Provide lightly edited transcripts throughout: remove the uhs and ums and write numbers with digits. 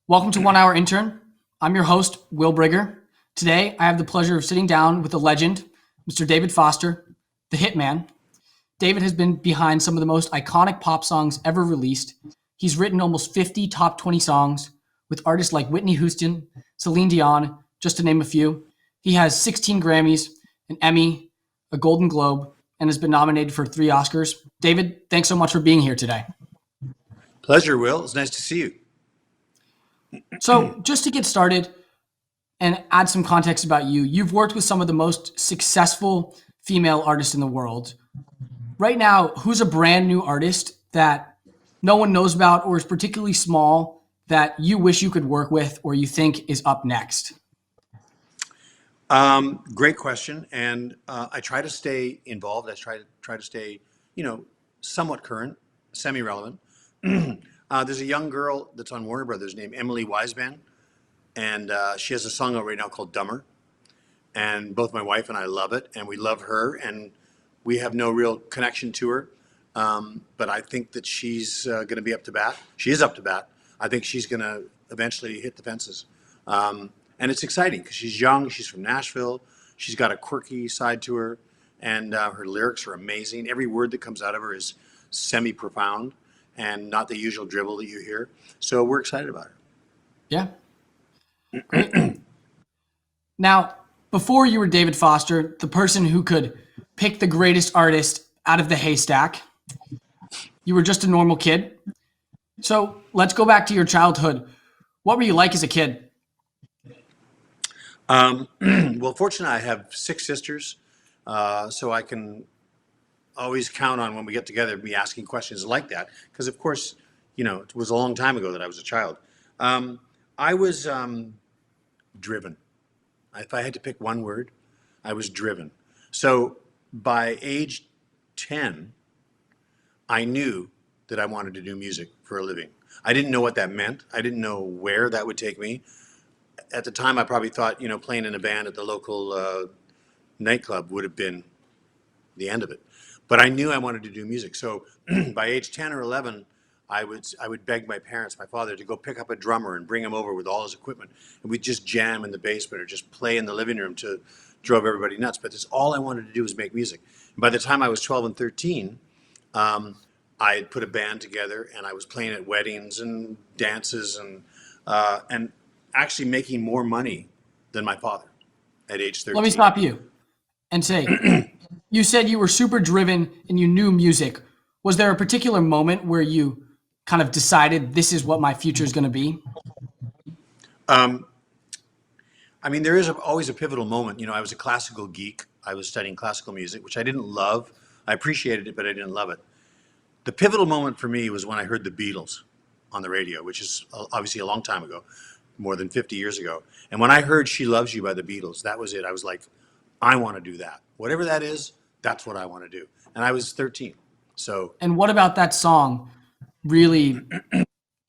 Welcome to 1 Hour Intern. I'm your host, Will Brigger. Today, I have the pleasure of sitting down with a legend, Mr. David Foster, the Hitman. David has been behind some of the most iconic pop songs ever released. He's written almost 50 top 20 songs with artists like Whitney Houston, Celine Dion, just to name a few. He has 16 Grammys, an Emmy, a Golden Globe, and has been nominated for 3 Oscars. David, thanks so much for being here today. Pleasure, Will. It's nice to see you. So, just to get started and add some context about you, you've worked with some of the most successful female artists in the world. Right now, who's a brand new artist that no one knows about or is particularly small that you wish you could work with or you think is up next? Great question, and I try to stay involved. I try to stay, somewhat current, semi-relevant. There's a young girl that's on Warner Brothers named Emily Wiseman, and she has a song out right now called "Dumber." And both my wife and I love it, and we love her, and we have no real connection to her. But I think that she's going to be up to bat. She is up to bat. I think she's going to eventually hit the fences. And it's exciting because she's young. She's from Nashville. She's got a quirky side to her, and her lyrics are amazing. Every word that comes out of her is semi-profound and not the usual dribble that you hear. So we're excited about her. Yeah. Great. Now, before you were David Foster, the person who could pick the greatest artist out of the haystack, you were just a normal kid. So let's go back to your childhood. What were you like as a kid? Well, fortunately, I have 6 sisters, so I can always count on when we get together me asking questions like that. Because, of course, it was a long time ago that I was a child. I was driven. If I had to pick one word, I was driven. So by age 10, I knew that I wanted to do music for a living. I didn't know what that meant. I didn't know where that would take me. At the time, I probably thought, playing in a band at the local nightclub would have been the end of it. But I knew I wanted to do music. So by age 10 or 11, I would beg my parents, my father, to go pick up a drummer and bring him over with all his equipment. And we'd just jam in the basement or just play in the living room to drove everybody nuts. But that's all I wanted to do was make music. And by the time I was 12 and 13, I had put a band together and I was playing at weddings and dances and actually making more money than my father at age 13. Let me stop you and say, you said you were super driven and you knew music. Was there a particular moment where you kind of decided this is what my future is going to be? I mean, there is always a pivotal moment. I was a classical geek. I was studying classical music, which I didn't love. I appreciated it, but I didn't love it. The pivotal moment for me was when I heard the Beatles on the radio, which is obviously a long time ago, more than 50 years ago. And when I heard "She Loves You" by the Beatles, that was it. I was like, I want to do that. Whatever that is, that's what I want to do. And I was 13. So And what about that song really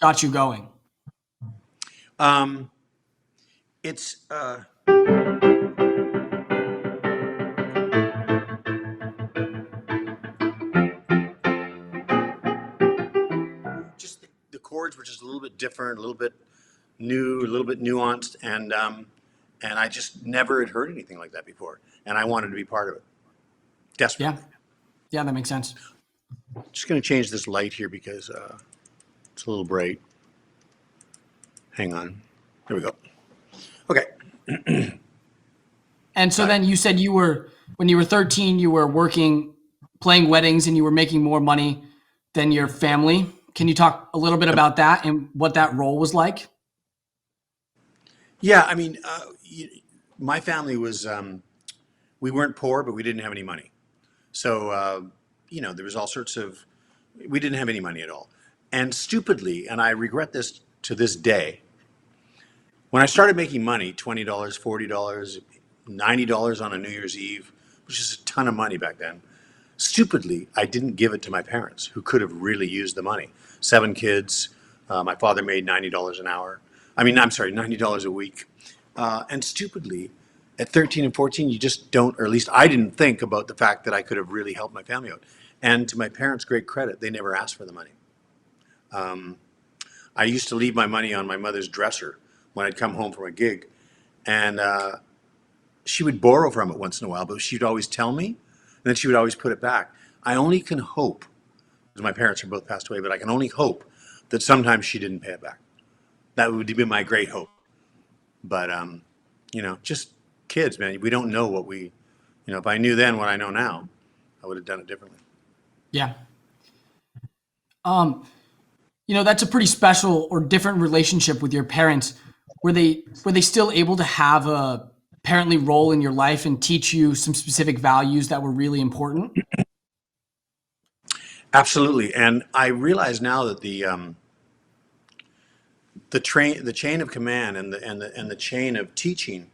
got you going? um, it's just the chords were just a little bit different, a little bit new, a little bit nuanced, and I just never had heard anything like that before, and I wanted to be part of it Yeah. desperately. Yeah, that makes sense. Just going to change this light here because it's a little bright. Hang on. There we go. Okay. And so Got it. then you said when you were 13, you were working, playing weddings, and you were making more money than your family. Can you talk a little bit Yep. about that and what that role was like? Yeah, I mean, my family was, we weren't poor, but we didn't have any money. So, there was all sorts of, we didn't have any money at all. And stupidly, and I regret this to this day, when I started making money, $20, $40, $90 on a New Year's Eve, which is a ton of money back then, stupidly, I didn't give it to my parents, who could have really used the money. 7 kids. My father made $90 an hour. I mean, I'm sorry, $90 a week. And stupidly, at 13 and 14, you just don't, or at least I didn't think about the fact that I could have really helped my family out. And to my parents' great credit, they never asked for the money. I used to leave my money on my mother's dresser when I'd come home from a gig, and she would borrow from it once in a while, but she'd always tell me, and then she would always put it back. I only can hope, because my parents are both passed away, but I can only hope that sometimes she didn't pay it back. That would be my great hope. But just kids, man. We don't know what if I knew then what I know now, I would have done it differently. Yeah. Um, that's a pretty special or different relationship with your parents. Were they still able to have a parently role in your life and teach you some specific values that were really important? Absolutely. And I realize now that the chain of command and the chain of teaching,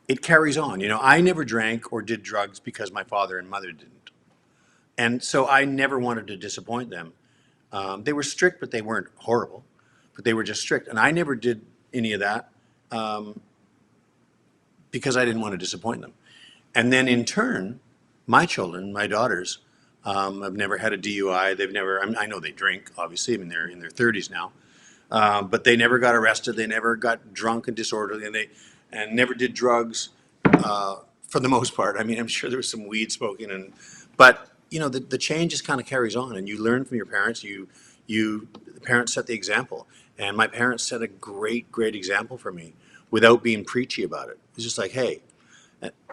it carries on. I never drank or did drugs because my father and mother didn't, and so I never wanted to disappoint them. They were strict, but they weren't horrible. But they were just strict, and I never did any of that because I didn't want to disappoint them. And then in turn, my children, my daughters, have never had a DUI. They've never. I know they drink, obviously. I mean, they're in their 30s now, but they never got arrested. They never got drunk and disorderly, and never did drugs for the most part. I mean, I'm sure there was some weed smoking, but the change just kind of carries on, and you learn from your parents. The parents set the example, and my parents set a great example for me without being preachy about it. It's just like, hey,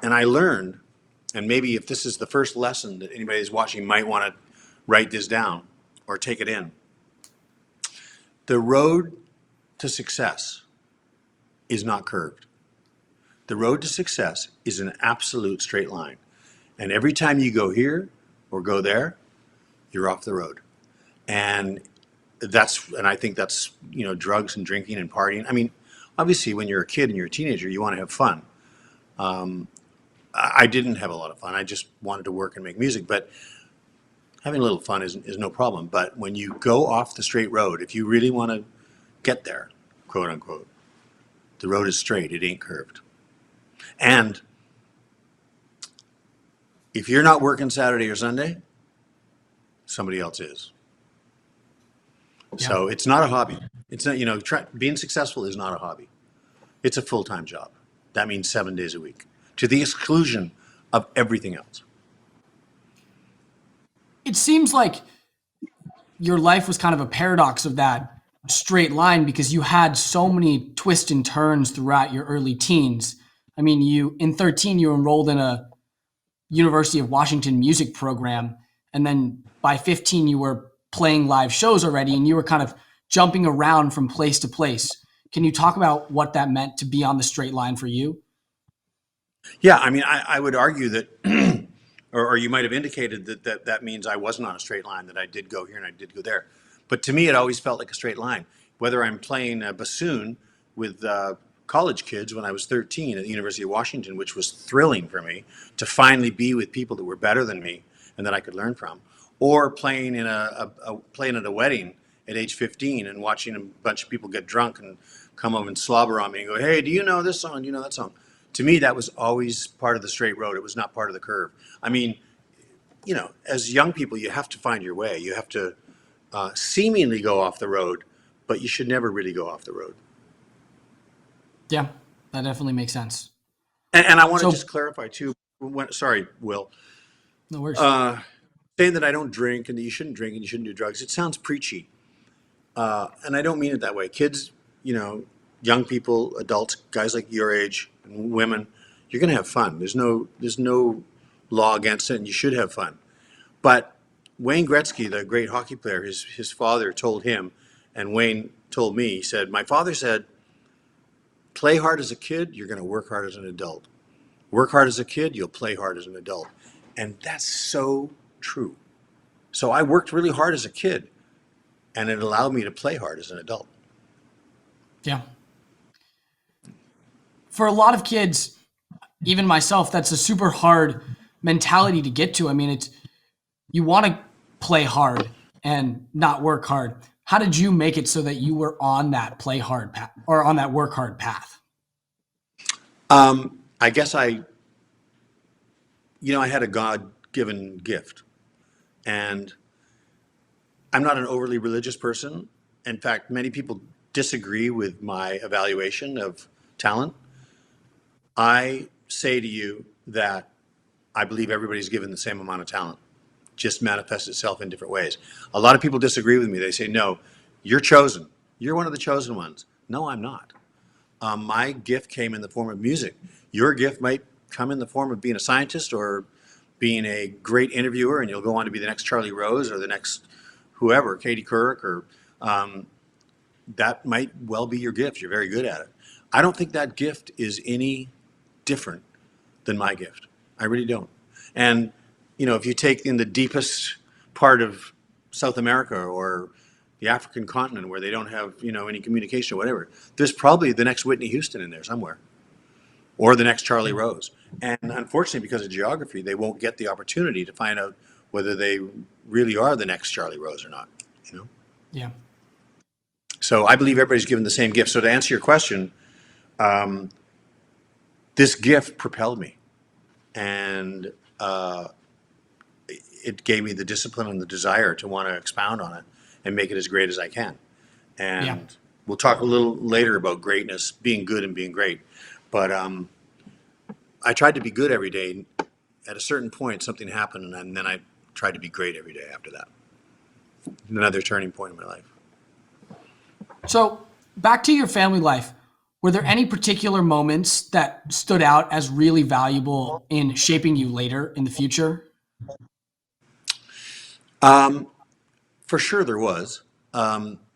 and I learned, and maybe if this is the first lesson that anybody who's watching might want to write this down or take it in. The road to success is not curved. The road to success is an absolute straight line. And every time you go here or go there, you're off the road. And I think that's, drugs and drinking and partying. I mean, obviously when you're a kid and you're a teenager, you want to have fun. I didn't have a lot of fun. I just wanted to work and make music, but having a little fun is no problem. But when you go off the straight road, if you really want to get there, quote unquote, the road is straight. It ain't curved. And if you're not working Saturday or Sunday, somebody else is. Yeah. So it's not a hobby. It's not, being successful is not a hobby. It's a full-time job. That means 7 days a week, to the exclusion of everything else. It seems like your life was kind of a paradox of that straight line because you had so many twists and turns throughout your early teens. I mean, in 13 you enrolled in a University of Washington music program, and then by 15 you were playing live shows already, and you were kind of jumping around from place to place. Can you talk about what that meant to be on the straight line for you? Yeah, I mean, I would argue that, or you might have indicated that means I wasn't on a straight line, that I did go here and I did go there. But to me, it always felt like a straight line. Whether I'm playing a bassoon with college kids when I was 13 at the University of Washington, which was thrilling for me to finally be with people that were better than me and that I could learn from, or playing playing at a wedding at age 15 and watching a bunch of people get drunk and come home and slobber on me and go, "Hey, do you know this song? Do you know that song?" To me, that was always part of the straight road. It was not part of the curve. I mean, as young people, you have to find your way. You have to seemingly go off the road, but you should never really go off the road. Yeah, that definitely makes sense. And I want to So, just clarify too. Sorry, Will. no worries. Saying that I don't drink and that you shouldn't drink and you shouldn't do drugs, it sounds preachy. And I don't mean it that way. Kids, young people, adults, guys like your age, and women, you're going to have fun. There's no law against it, and you should have fun. But Wayne Gretzky, the great hockey player, his father told him, and Wayne told me, he said, "My father said, play hard as a kid, you're going to work hard as an adult. Work hard as a kid, you'll play hard as an adult." And that's so true. So I worked really hard as a kid, and it allowed me to play hard as an adult. Yeah. For a lot of kids, even myself, that's a super hard mentality to get to. I mean, you want to play hard and not work hard. How did you make it so that you were on that play hard path or on that work hard path? I guess I had a God-given gift, and I'm not an overly religious person, in fact, many people disagree with my evaluation of talent. I say to you that I believe everybody's given the same amount of talent, just manifests itself in different ways. A lot of people disagree with me. They say, no, you're chosen. You're one of the chosen ones. No, I'm not. My gift came in the form of music. Your gift might come in the form of being a scientist or being a great interviewer, and you'll go on to be the next Charlie Rose or the next whoever, Katie Couric, or that might well be your gift. You're very good at it. I don't think that gift is any different than my gift. I really don't. And, if you take in the deepest part of South America or the African continent where they don't have, any communication or whatever, there's probably the next Whitney Houston in there somewhere or the next Charlie Rose. And unfortunately, because of geography, they won't get the opportunity to find out whether they really are the next Charlie Rose or not. Yeah. So I believe everybody's given the same gift. So to answer your question, this gift propelled me, and it gave me the discipline and the desire to want to expound on it and make it as great as I can. And Yeah. we'll talk a little later about greatness, being good and being great. But I tried to be good every day. At a certain point, something happened, and then I tried to be great every day after that. Another turning point in my life. So back to your family life, were there any particular moments that stood out as really valuable in shaping you later in the future? For sure there was.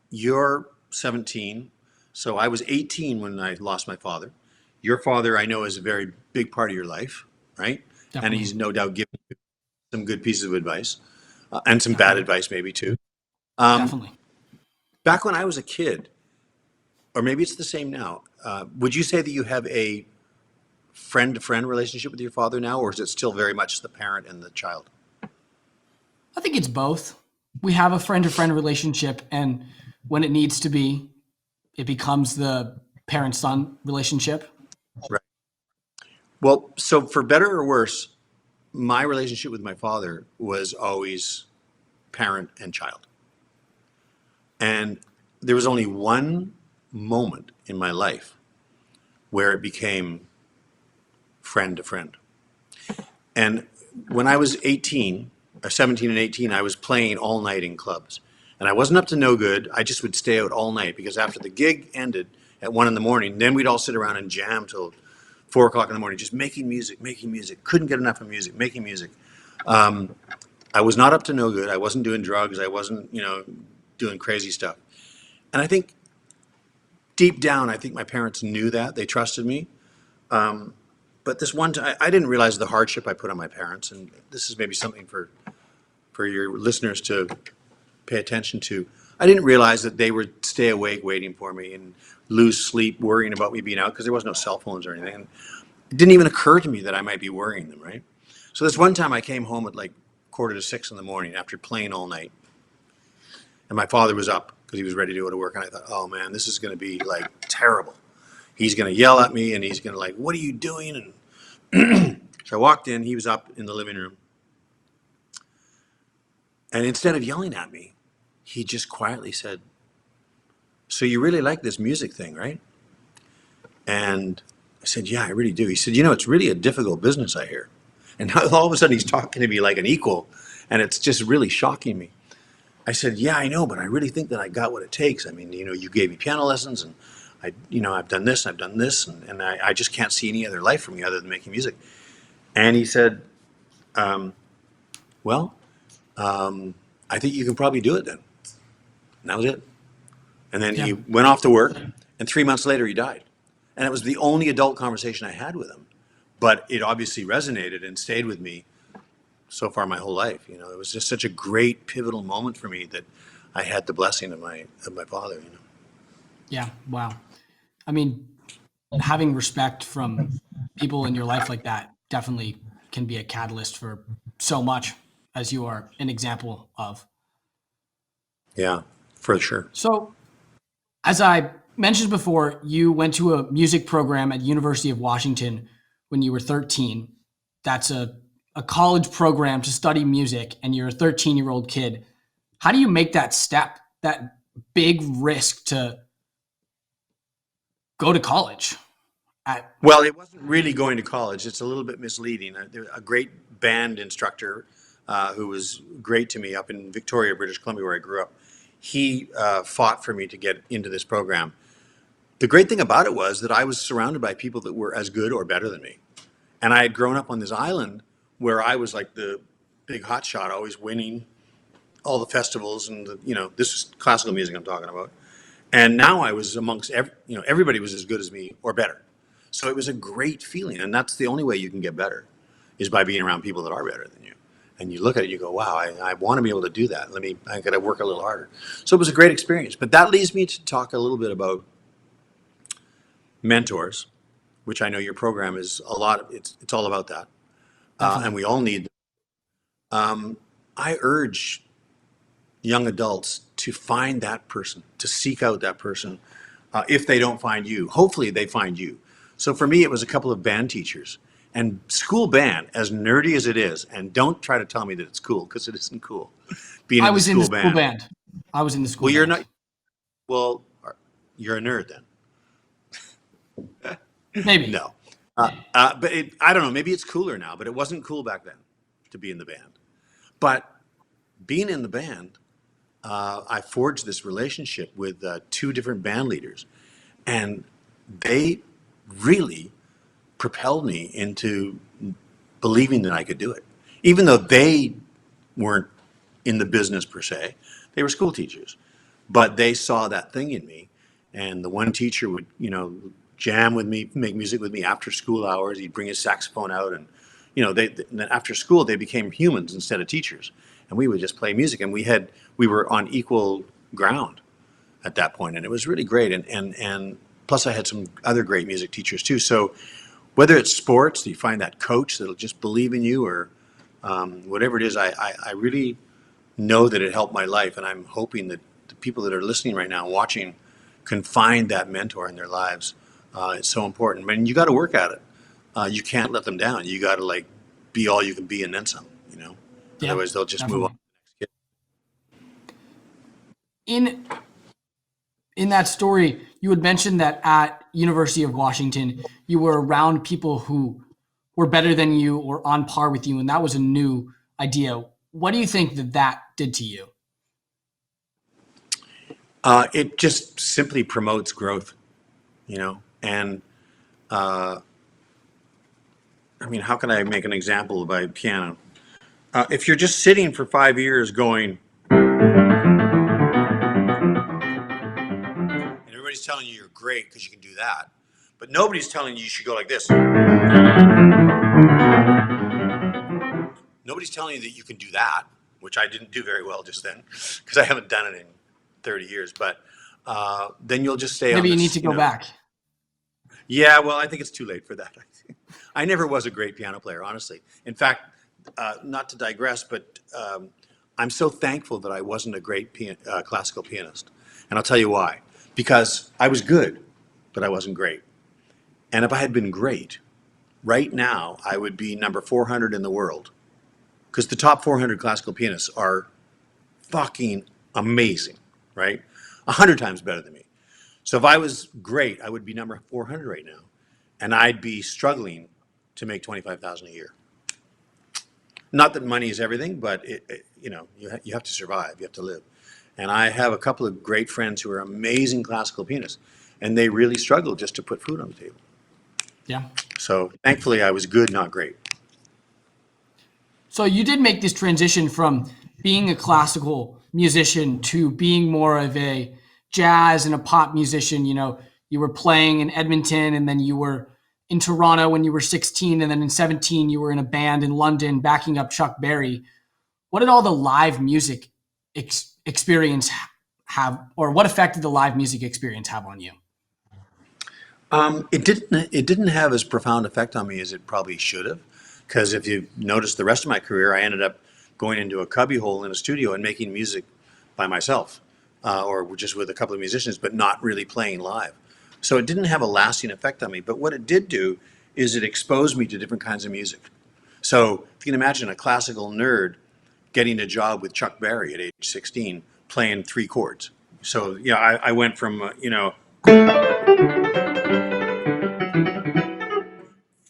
You're 17, so I was 18 when I lost my father. Your father, I know, is a very big part of your life, right? And Definitely. he's no doubt given you some good pieces of advice and some bad Definitely. advice maybe too. Definitely. Back when I was a kid, or maybe it's the same now, would you say that you have a friend-to-friend relationship with your father now, or is it still very much the parent and the child? I think it's both. We have a friend to friend relationship, and when it needs to be, it becomes the parent son relationship. Right. Well, so for better or worse, my relationship with my father was always parent and child. And there was only one moment in my life where it became friend to friend. And when I was 18, or 17 and 18, I was playing all night in clubs. And I wasn't up to no good. I just would stay out all night because after the gig ended at 1 in the morning, then we'd all sit around and jam till 4 o'clock in the morning, just making music, making music. Couldn't get enough of music, making music. I was not up to no good. I wasn't doing drugs. I wasn't, doing crazy stuff. And I think deep down, I think my parents knew that. They trusted me. But this one time, I didn't realize the hardship I put on my parents. And this is maybe something for your listeners to pay attention to. I didn't realize that they would stay awake waiting for me and lose sleep worrying about me being out because there was no cell phones or anything. And it didn't even occur to me that I might be worrying them, right? So this one time I came home at like 5:45 in the morning after playing all night. And my father was up because he was ready to go to work. And I thought, oh man, this is going to be like terrible. He's going to yell at me and he's going to like, what are you doing? And so I walked in, he was up in the living room. And instead of yelling at me, he just quietly said, so you really like this music thing, right? And I said, yeah, I really do. He said, it's really a difficult business, I hear. And all of a sudden he's talking to me like an equal. And it's just really shocking me. I said, yeah, I know, but I really think that I got what it takes. I mean, you gave me piano lessons and I've done this, and I've done this, and I just can't see any other life for me other than making music. And he said, well, I think you can probably do it then. And that was it. And then he went off to work, and 3 months later he died. And it was the only adult conversation I had with him. But it obviously resonated and stayed with me so far my whole life. It was just such a great pivotal moment for me that I had the blessing of my father. Yeah. Wow. I mean, having respect from people in your life like that definitely can be a catalyst for so much, as you are an example of. Yeah, for sure. So, as I mentioned before, you went to a music program at University of Washington when you were 13. That's a college program to study music, and you're a 13-year-old kid. How do you make that step, that big risk to go to college. Well, it wasn't really going to college. It's a little bit misleading. A great band instructor who was great to me up in Victoria, British Columbia, where I grew up, he fought for me to get into this program. The great thing about it was that I was surrounded by people that were as good or better than me. And I had grown up on this island where I was like the big hotshot, always winning all the festivals and this is classical music I'm talking about. And now I was amongst everybody was as good as me or better. So it was a great feeling, and that's the only way you can get better, is by being around people that are better than you. And you look at it, you go, "Wow, I want to be able to do that. I got to work a little harder." So it was a great experience. But that leads me to talk a little bit about mentors, which I know your program is a lot. It's all about that, and we all need. I urge young adults to find that person, to seek out that person. If they don't find you, hopefully they find you. So for me, it was a couple of band teachers. And school band, as nerdy as it is, and don't try to tell me that it's cool, because it isn't cool. Being I in the was in the school school band. band. I was in the school Well, you're band. not. Well, you're a nerd then. Maybe. No. But I don't know. Maybe it's cooler now, but it wasn't cool back then to be in the band. But being in the band, I forged this relationship with two different band leaders, and they really propelled me into believing that I could do it. Even though they weren't in the business per se, they were school teachers, but they saw that thing in me. And the one teacher would, jam with me, make music with me after school hours. He'd bring his saxophone out, and then after school they became humans instead of teachers, and we would just play music. And we were on equal ground at that point, and it was really great. And plus I had some other great music teachers too. So whether it's sports, you find that coach that'll just believe in you, or whatever it is, I really know that it helped my life, and I'm hoping that the people that are listening right now, watching, can find that mentor in their lives. It's so important. I mean, you got to work at it. You can't let them down. You got to be all you can be and then some. Yeah, Otherwise they'll just move on. In that story, you had mentioned that at University of Washington, you were around people who were better than you or on par with you, and that was a new idea. What do you think that did to you? It just simply promotes growth, and how can I make an example by piano? If you're just sitting for 5 years going, and everybody's telling you you're great because you can do that, but nobody's telling you should go like this. Nobody's telling you that you can do that, which I didn't do very well just then because I haven't done it in 30 years. But then you'll just stay on Maybe you this, need to go back. Yeah, well, I think it's too late for that. I never was a great piano player, honestly. In fact, not to digress, but I'm so thankful that I wasn't a great classical pianist. And I'll tell you why. Because I was good, but I wasn't great. And if I had been great, right now I would be number 400 in the world. Because the top 400 classical pianists are fucking amazing, right? 100 times better than me. So if I was great, I would be number 400 right now, and I'd be struggling to make $25,000 a year. Not that money is everything, but you have to survive, you have to live. And I have a couple of great friends who are amazing classical pianists, and they really struggle just to put food on the table. Yeah. So thankfully, I was good, not great. So you did make this transition from being a classical musician to being more of a jazz and a pop musician. You were playing in Edmonton, and then you were in Toronto when you were 16, and then in 17 you were in a band in London backing up Chuck Berry. What did all the live music experience have, or what effect did the live music experience have on you? It didn't have as profound effect on me as it probably should have. Because if you notice the rest of my career, I ended up going into a cubbyhole in a studio and making music by myself, or just with a couple of musicians, but not really playing live. So it didn't have a lasting effect on me. But what it did do is it exposed me to different kinds of music. So if you can imagine a classical nerd getting a job with Chuck Berry at age 16, playing 3 chords. So yeah, I went from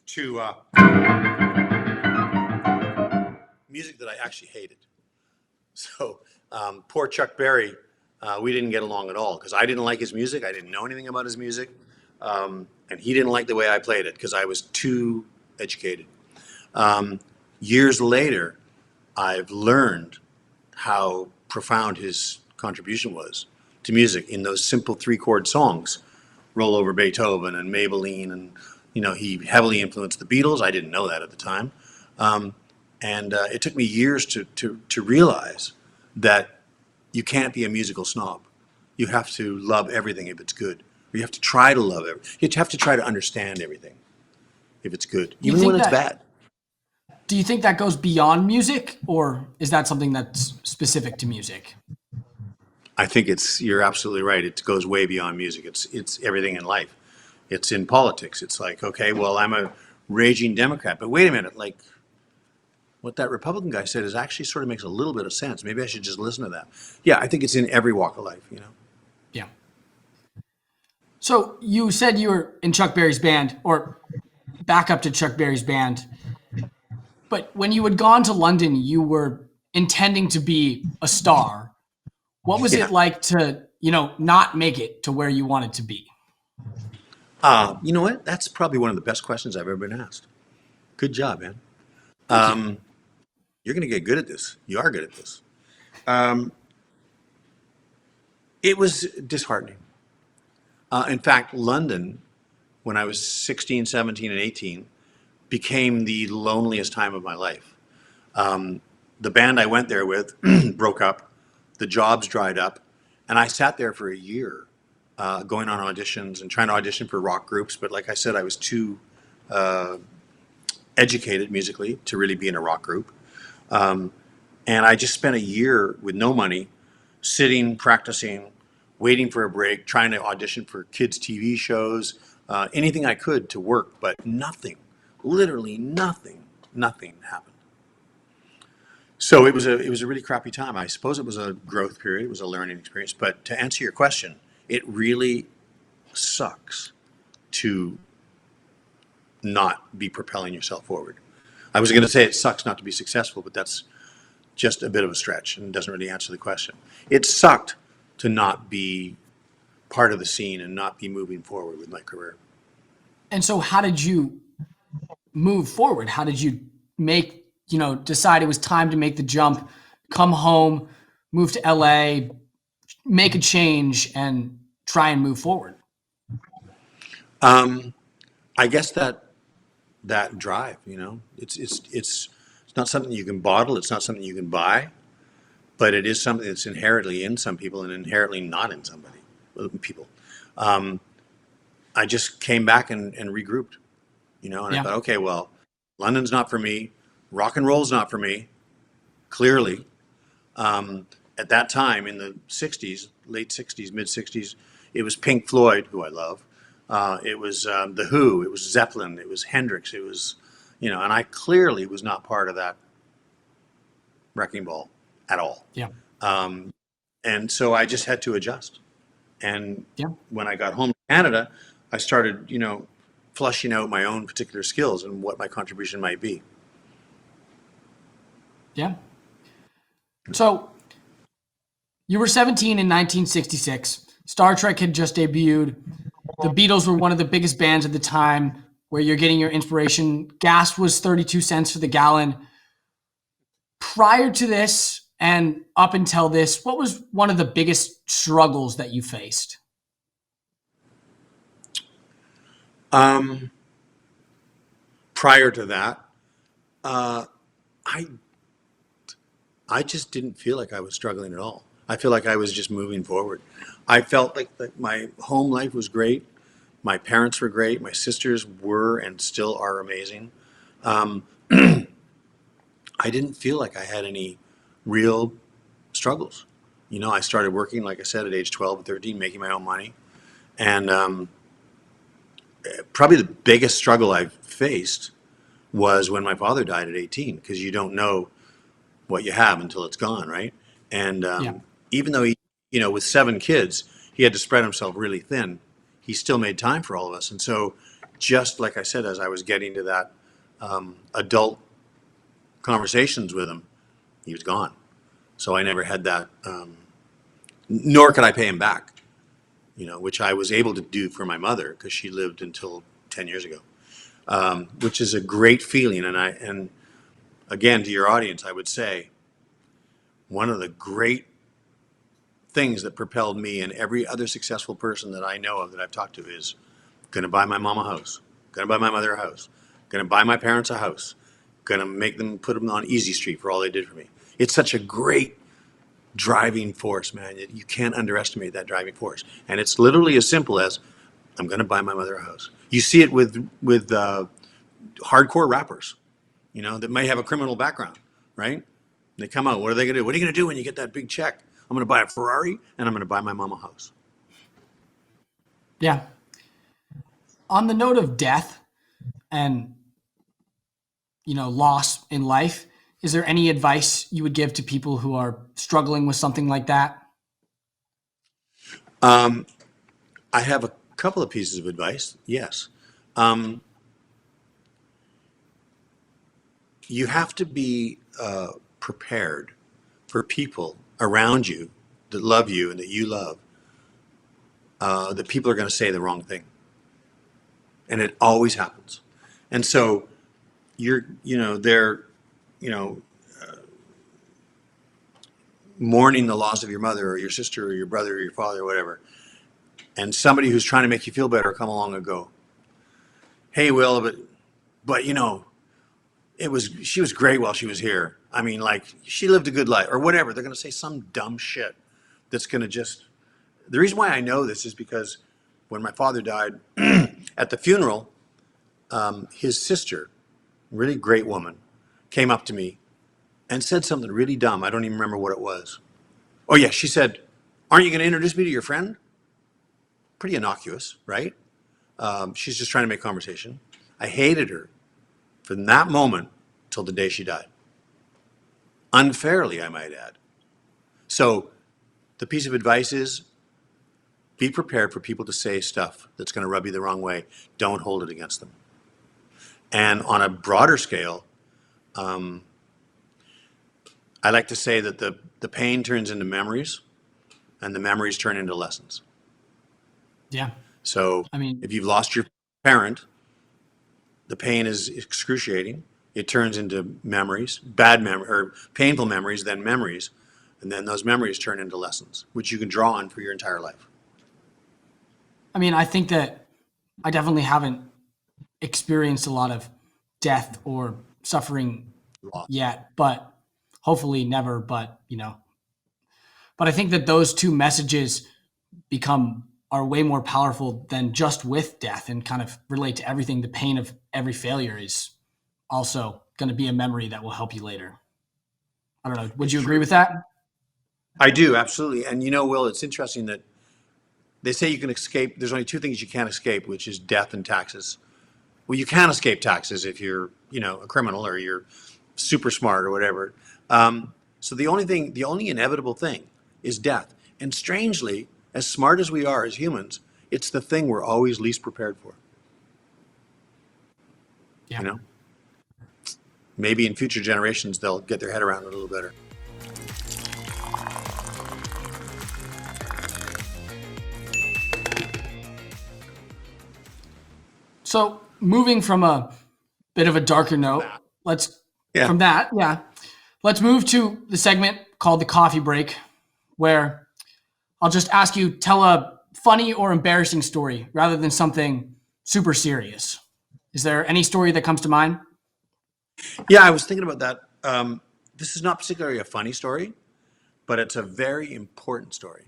to music that I actually hated. So poor Chuck Berry, we didn't get along at all because I didn't like his music. I didn't know anything about his music, and he didn't like the way I played it because I was too educated. Years later, I've learned how profound his contribution was to music in those simple three-chord songs, Roll Over Beethoven and Maybelline, and he heavily influenced the Beatles. I didn't know that at the time, and it took me years to realize that you can't be a musical snob. You have to love everything if it's good. Or you have to try to love it. You have to try to understand everything if it's good, Do you even when think it's that bad. do you think that goes beyond music, or is that something that's specific to music? I think you're absolutely right. It goes way beyond music. It's everything in life. It's in politics. It's like, okay, well, I'm a raging Democrat, but wait a minute, like what that Republican guy said is actually sort of makes a little bit of sense. Maybe I should just listen to that. Yeah, I think it's in every walk of life. Yeah. So you said you were in Chuck Berry's band, or back up to Chuck Berry's band, but when you had gone to London, you were intending to be a star. What was it Yeah. like to, not make it to where you wanted to be? You know what? That's probably one of the best questions I've ever been asked. Good job, man. Thank you. You're going to get good at this. You are good at this. Um, it was disheartening. In fact, London, when I was 16, 17, and 18, became the loneliest time of my life. The band I went there with broke up, the jobs dried up, and I sat there for a year going on auditions and trying to audition for rock groups. But like I said, I was too educated musically to really be in a rock group. And I just spent a year with no money, sitting, practicing, waiting for a break, trying to audition for kids' TV shows, anything I could to work, but nothing, literally nothing happened. So it was a really crappy time. I suppose it was a growth period. It was a learning experience. But to answer your question, it really sucks to not be propelling yourself forward. I was going to say it sucks not to be successful, but that's just a bit of a stretch and doesn't really answer the question. It sucked to not be part of the scene and not be moving forward with my career. And so how did you move forward? How did you decide it was time to make the jump, come home, move to LA, make a change, and try and move forward? I guess that drive, it's not something you can bottle. It's not something you can buy, but it is something that's inherently in some people and inherently not in people. I just came back and regrouped, and I Yeah. thought, okay, well, London's not for me. Rock and roll's not for me, clearly. At that time in the 60s, late 60s, mid 60s, it was Pink Floyd, who I love. It was The Who, it was Zeppelin, it was Hendrix, it was, and I clearly was not part of that wrecking ball at all. Yeah. And so I just had to adjust. And Yeah. when I got home to Canada, I started, flushing out my own particular skills and what my contribution might be. Yeah. So you were 17 in 1966. Star Trek had just debuted. The Beatles were one of the biggest bands at the time where you're getting your inspiration. Gas was 32 cents for the gallon. Prior to this and up until this, what was one of the biggest struggles that you faced? Prior to that, uh, I I just didn't feel like I was struggling at all. I feel like I was just moving forward. I felt like my home life was great. My parents were great. My sisters were and still are amazing. Um, I didn't feel like I had any real struggles. I started working, like I said, at age 12 and 13, making my own money. And probably the biggest struggle I faced was when my father died at 18, because you don't know what you have until it's gone, right? And Yeah. even though he with 7 kids, he had to spread himself really thin. He still made time for all of us. And so, just like I said, as I was getting to that adult conversations with him, he was gone. So I never had that, nor could I pay him back, which I was able to do for my mother because she lived until 10 years ago, which is a great feeling. And again, to your audience, I would say one of the great things that propelled me and every other successful person that I know of that I've talked to is going to buy my mom a house, going to buy my mother a house, going to buy my parents a house, going to make them put them on Easy Street for all they did for me. It's such a great driving force, man. You can't underestimate that driving force. And it's literally as simple as I'm going to buy my mother a house. You see it with hardcore rappers, that may have a criminal background, right? They come out. What are they going to do? What are you going to do when you get that big check? I'm going to buy a Ferrari and I'm going to buy my mom a house. Yeah. On the note of death and, loss in life, is there any advice you would give to people who are struggling with something like that? I have a couple of pieces of advice. Yes. You have to be prepared for people around you that love you and that you love, that people are going to say the wrong thing. And it always happens. And so they're, mourning the loss of your mother or your sister or your brother or your father or whatever. And somebody who's trying to make you feel better come along and go, hey, Will, but she was great while she was here. I mean, like, she lived a good life or whatever. They're going to say some dumb shit that's going to the reason why I know this is because when my father died at the funeral, his sister, really great woman, came up to me and said something really dumb. I don't even remember what it was. Oh yeah, she said, aren't you going to introduce me to your friend? Pretty innocuous, right? She's just trying to make conversation. I hated her from that moment till the day she died. Unfairly, I might add. So the piece of advice is be prepared for people to say stuff that's going to rub you the wrong way. Don't hold it against them. And on a broader scale, I like to say that the pain turns into memories and the memories turn into lessons. Yeah. So I mean, if you've lost your parent, the pain is excruciating. It turns into memories, bad memory or painful memories, then memories. And then those memories turn into lessons, which you can draw on for your entire life. I think that I definitely haven't experienced a lot of death or suffering Loss. yet, but hopefully never. But I think that those two messages are way more powerful than just with death and kind of relate to everything. The pain of every failure is also going to be a memory that will help you later. I don't know. Would It's you agree true. with that? I do, absolutely. And Will, it's interesting that they say you can escape. There's only 2 things you can't escape, which is death and taxes. Well, you can escape taxes if you're, a criminal or you're super smart or whatever. So the only inevitable thing is death. And strangely, as smart as we are as humans, it's the thing we're always least prepared for. Yeah. Maybe in future generations, they'll get their head around it a little better. So moving from a bit of a darker note, Yeah. let's move to the segment called the coffee break, where I'll just ask you tell a funny or embarrassing story rather than something super serious. Is there any story that comes to mind? Yeah, I was thinking about that. This is not particularly a funny story, but it's a very important story.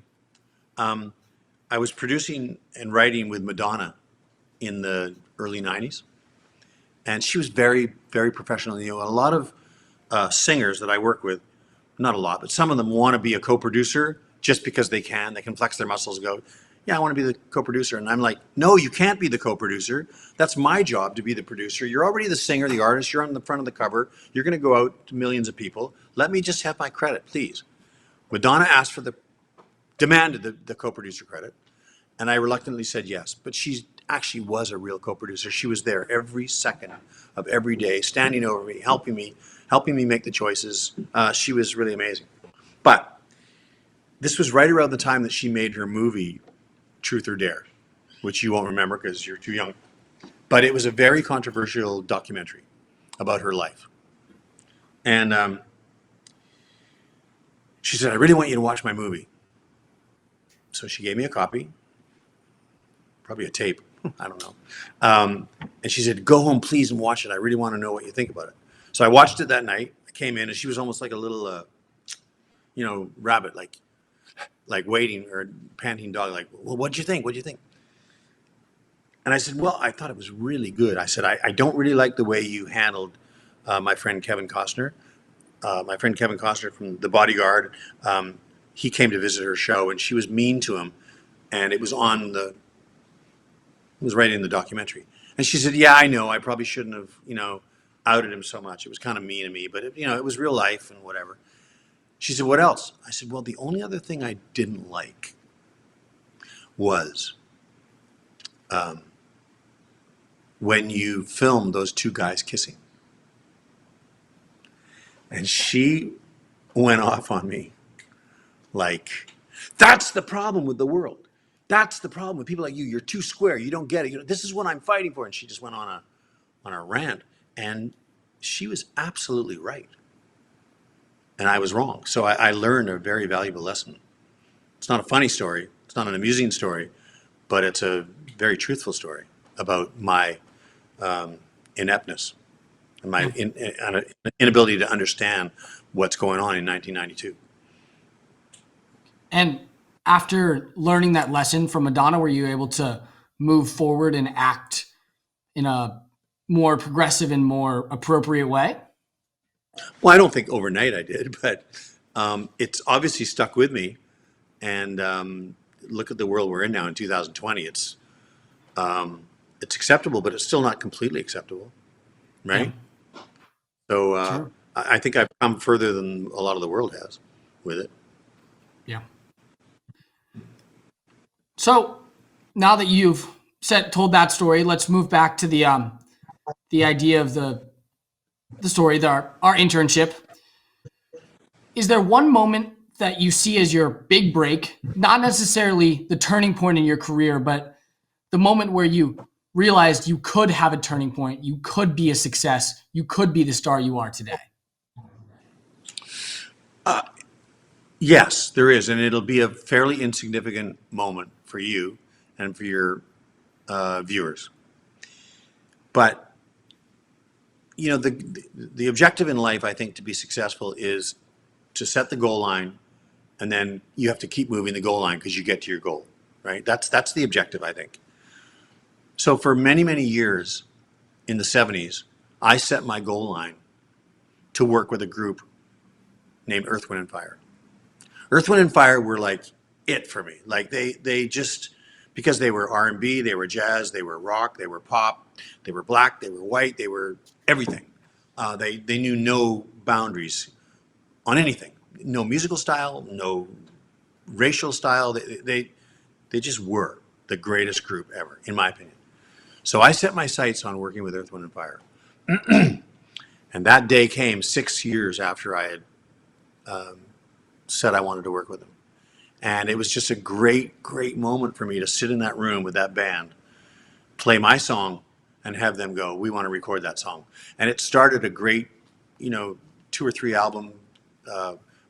I was producing and writing with Madonna in the early 90s, and she was very, very professional. A lot of singers that I work with, not a lot, but some of them want to be a co-producer just because they can. They can flex their muscles and go, yeah, I want to be the co-producer. And I'm like, no, you can't be the co-producer. That's my job to be the producer. You're already the singer, the artist. You're on the front of the cover. You're going to go out to millions of people. Let me just have my credit, please. Madonna asked for the demanded the co-producer credit, and I reluctantly said yes. But she actually was a real co-producer. She was there every second of every day, standing over me, helping me make the choices. She was really amazing. But this was right around the time that she made her movie Truth or Dare, which you won't remember because you're too young. But it was a very controversial documentary about her life. And she said, I really want you to watch my movie. So she gave me a copy, probably a tape. I don't know. And she said, go home, please, and watch it. I really want to know what you think about it. So I watched it that night. I came in, and she was almost like a little, rabbit, like waiting, or panting dog, like, well, what'd you think? What'd you think? And I said, well, I thought it was really good. I said, I don't really like the way you handled my friend Kevin Costner. My friend Kevin Costner from The Bodyguard, he came to visit her show, and she was mean to him, and it was right in the documentary. And she said, yeah, I know, I probably shouldn't have, outed him so much. It was kind of mean of me, but it was real life and whatever. She said, what else? I said, well, the only other thing I didn't like was when you filmed those two guys kissing. And she went off on me like, that's the problem with the world. That's the problem with people like you. You're too square. You don't get it. This is what I'm fighting for. And she just went on a rant. And she was absolutely right. And I was wrong. So I learned a very valuable lesson. It's not a funny story. It's not an amusing story, but it's a very truthful story about my ineptness and my inability to understand what's going on in 1992. And after learning that lesson from Madonna, were you able to move forward and act in a more progressive and more appropriate way? Well, I don't think overnight I did, but it's obviously stuck with me. And look at the world we're in now in 2020. It's acceptable, but it's still not completely acceptable, Yeah, right? So sure. I think I've come further than a lot of the world has with it. Yeah. So now that you've told that story, let's move back to the idea of the story, our internship. Is there one moment that you see as your big break, not necessarily the turning point in your career, but the moment where you realized you could have a turning point, you could be a success, you could be the star you are today? Yes, there is, and it'll be a fairly insignificant moment for you and for your viewers. But the objective in life, I think, to be successful is to set the goal line, and then you have to keep moving the goal line because you get to your goal, right? That's the objective, I think. So for many, many years in the 70s, I set my goal line to work with a group named Earth, Wind, and Fire. Earth, Wind, and Fire were like it for me. Like they just, because they were R&B, they were jazz, they were rock, they were pop, they were black, they were white, they were everything. They knew no boundaries on anything. No musical style, no racial style. They just were the greatest group ever, in my opinion. So I set my sights on working with Earth, Wind, and Fire. And that day came 6 years after I had said I wanted to work with them. And it was just a great, great moment for me to sit in that room with that band, play my song, and have them go, we want to record that song. And it started a great, 2 or 3 album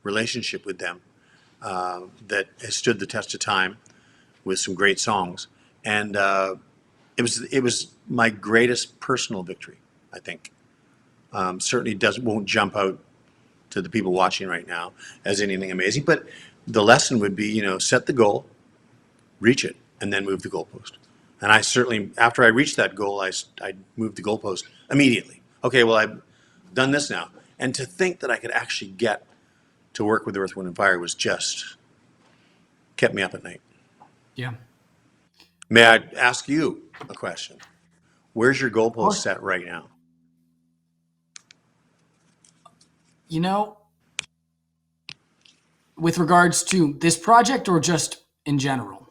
relationship with them that has stood the test of time with some great songs. And it was my greatest personal victory, I think. Certainly won't jump out to the people watching right now as anything amazing, but the lesson would be, set the goal, reach it, and then move the goalpost. And I certainly, after I reached that goal, I moved the goalpost immediately. Okay, well, I've done this now. And to think that I could actually get to work with Earth, Wind, and Fire was just kept me up at night. Yeah. May I ask you a question? Where's your Of goalpost course. set right now? You know, with regards to this project or just in general?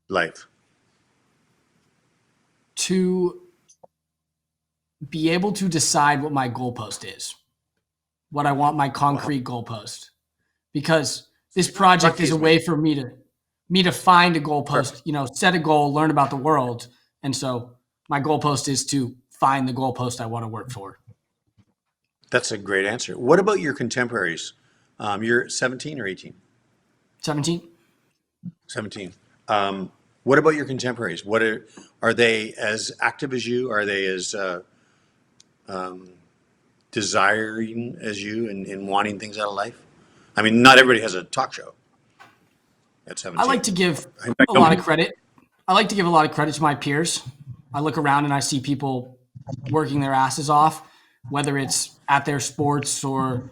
Life. To be able to decide what my goalpost is, what I want my Wow. concrete goalpost, because this Talk project to is you, a man. way for me to find a Sure. goalpost, set a goal, learn about the world. And so my goalpost is to find the goalpost I want to work for. That's a great answer. What about your contemporaries? You're 17 or 18? 17. 17. What about your contemporaries? Are they as active as you? Are they as desiring as you in wanting things out of life? I mean, not everybody has a talk show at I like 17. to give I a lot of don't. credit. I like to give a lot of credit to my peers. I look around and I see people working their asses off, whether it's at their sports or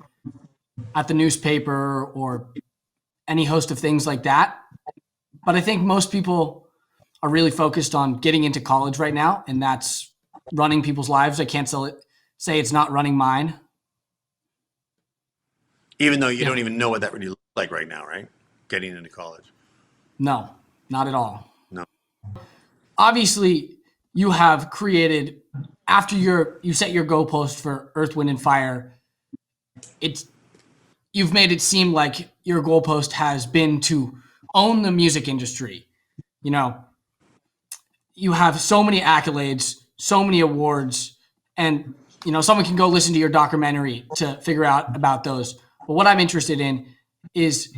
at the newspaper or any host of things like that. But I think most people are really focused on getting into college right now, and that's running people's lives. I can't say it's not running mine. Even though you Yeah, don't even know what that really looks like right now, right? Getting into college. no, not at all. No. Obviously, you have created after you set your goalpost for Earth, Wind, and Fire. It's you've made it seem like your goalpost has been to own the music industry. You know, you have so many accolades, so many awards, and someone can go listen to your documentary to figure out about those. But what I'm interested in is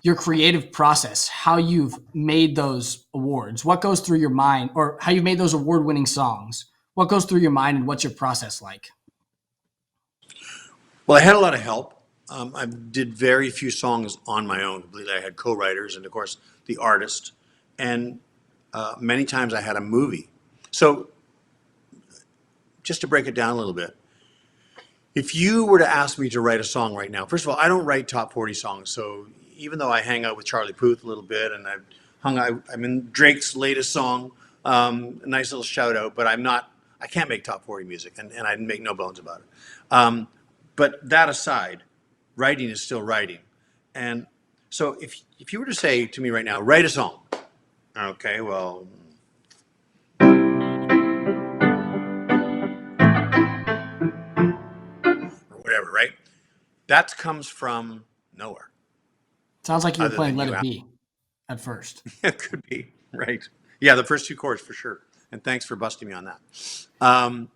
your creative process, how you've made those awards, what goes through your mind, or how you've made those award-winning songs. What goes through your mind, and what's your process like? Well, I had a lot of help. I did very few songs on my own. Completely, I had co-writers and, of course, the artist, and many times I had a movie. So, just to break it down a little bit, if you were to ask me to write a song right now, first of all, I don't write top 40 songs. So, even though I hang out with Charlie Puth a little bit, and I'm in Drake's latest song, a nice little shout out, but I'm not. I can't make top 40 music, and I make no bones about it. Um, but that aside, writing is still writing. And so if you were to say to me right now, write a song, okay, well, or whatever, right? That comes from nowhere, Sounds like you were other playing than Let you. It Be at first. It could be, right? Yeah, the first two chords for sure. And thanks for busting me on that. Um,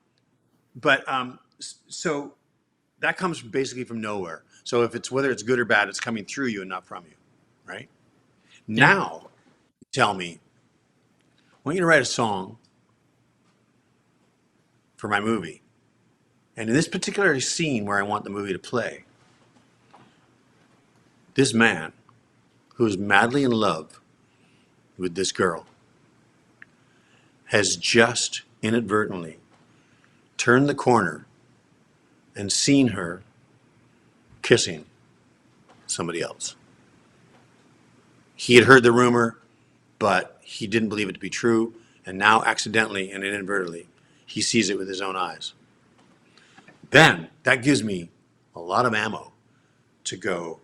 so that comes basically from nowhere. So if it's whether it's good or bad, it's coming through you and not from you, right? Yeah. Now, tell me, I want you to write a song for my movie. And in this particular scene where I want the movie to play, this man who is madly in love with this girl has just inadvertently turned the corner and seen her kissing somebody else. He had heard the rumor, but he didn't believe it to be true. And now, accidentally and inadvertently, he sees it with his own eyes. Then that gives me a lot of ammo to go,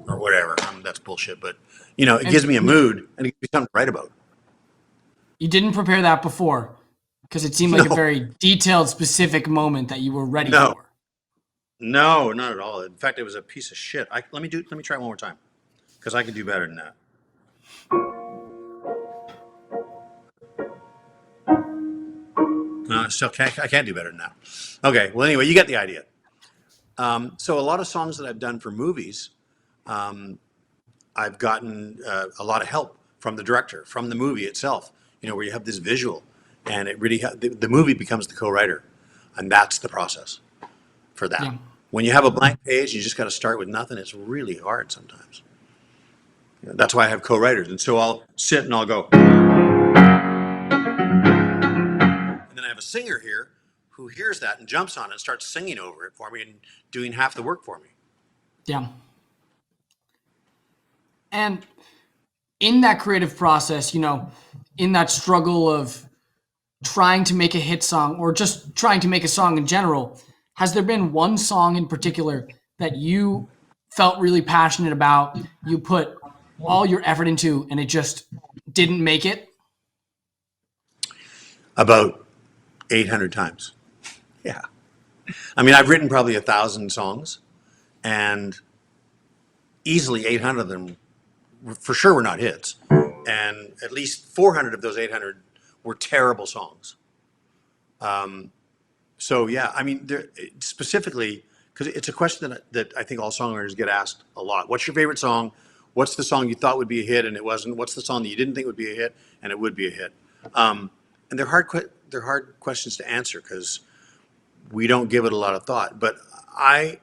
or whatever. That's bullshit, but it And gives me a mood and it gives me something to write about. you didn't prepare that before because it seemed like a No, very detailed, specific moment that you were ready no, for. no, not at all. In fact, it was a piece of shit. Let me try it one more time because I can do better than that. No, I can't do better than that. Okay. Well, anyway, you get the idea. So a lot of songs that I've done for movies, I've gotten a lot of help from the director, from the movie itself. Where you have this visual, and it really the movie becomes the co-writer, and that's the process for that. Yeah. When you have a blank page, you just got to start with nothing. It's really hard sometimes. That's why I have co-writers, and so I'll sit and I'll go, and then I have a singer here who hears that and jumps on it and starts singing over it for me and doing half the work for me. Yeah. And in that creative process, in that struggle of trying to make a hit song or just trying to make a song in general, has there been one song in particular that you felt really passionate about, you put all your effort into, and it just didn't make it? About 800 times. Yeah. I mean, I've written probably 1,000 songs, and easily 800 of them for sure were not hits. And at least 400 of those 800 were terrible songs. So yeah, I mean, there, specifically, because it's a question that I think all songwriters get asked a lot. What's your favorite song? What's the song you thought would be a hit and it wasn't? What's the song that you didn't think would be a hit and it would be a hit? And they're hard questions to answer because we don't give it a lot of thought. But I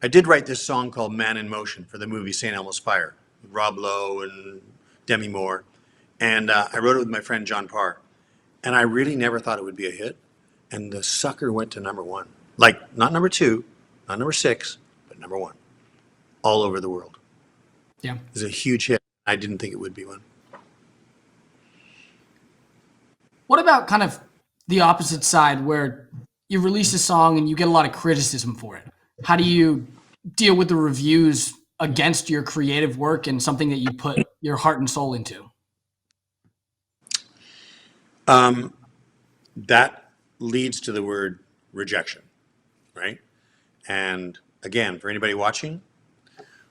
I did write this song called "Man in Motion" for the movie St. Elmo's Fire, with Rob Lowe and Demi Moore, and I wrote it with my friend John Parr. And I really never thought it would be a hit. And the sucker went to number one. Like, not number two, not number six, but number one, all over the world. Yeah. It was a huge hit. I didn't think it would be one. What about kind of the opposite side where you release a song and you get a lot of criticism for it? How do you deal with the reviews against your creative work and something that you put your heart and soul into? That leads to the word rejection, right? And again, for anybody watching,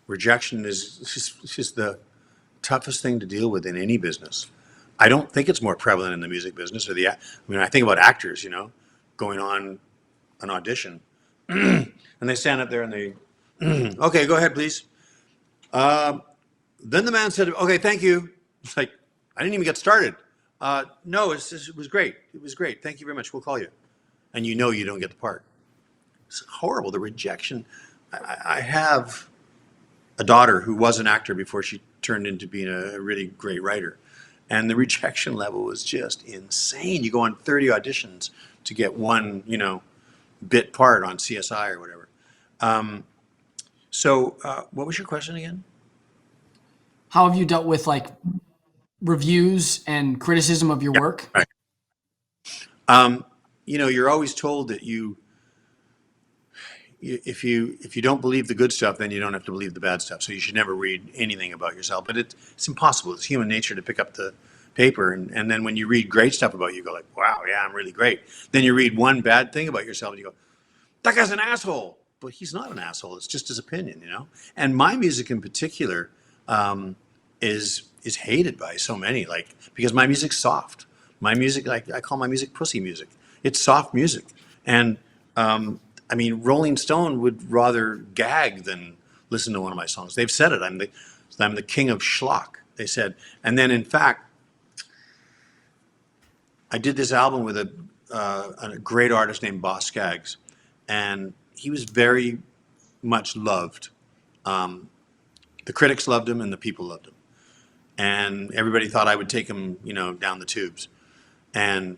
rejection is just the toughest thing to deal with in any business. I don't think it's more prevalent in the music business or I mean, I think about actors, going on an audition and they stand up there and they, okay, go ahead, please. Then the man said, okay, thank you. It's like, I didn't even get started. No, it was great. It was great. Thank you very much. We'll call you. And you don't get the part. It's horrible, the rejection. I have a daughter who was an actor before she turned into being a really great writer. And the rejection level was just insane. You go on 30 auditions to get one, bit part on CSI or whatever. What was your question again? How have you dealt with like reviews and criticism of your work? Right. You're always told that if you don't believe the good stuff, then you don't have to believe the bad stuff. So you should never read anything about yourself. But it's impossible. It's human nature to pick up the paper, and then when you read great stuff about you, go like, wow, yeah, I'm really great. Then you read one bad thing about yourself, and you go, that guy's an asshole. But he's not an asshole. It's just his opinion, And my music in particular is hated by so many, like, because my music's soft. My music, like, I call my music pussy music. It's soft music, and I mean, Rolling Stone would rather gag than listen to one of my songs. They've said it. I'm the king of schlock. They said, and then in fact, I did this album with a great artist named Boss Skaggs, and he was very much loved. The critics loved him, and the people loved him, and everybody thought I would take him, down the tubes, and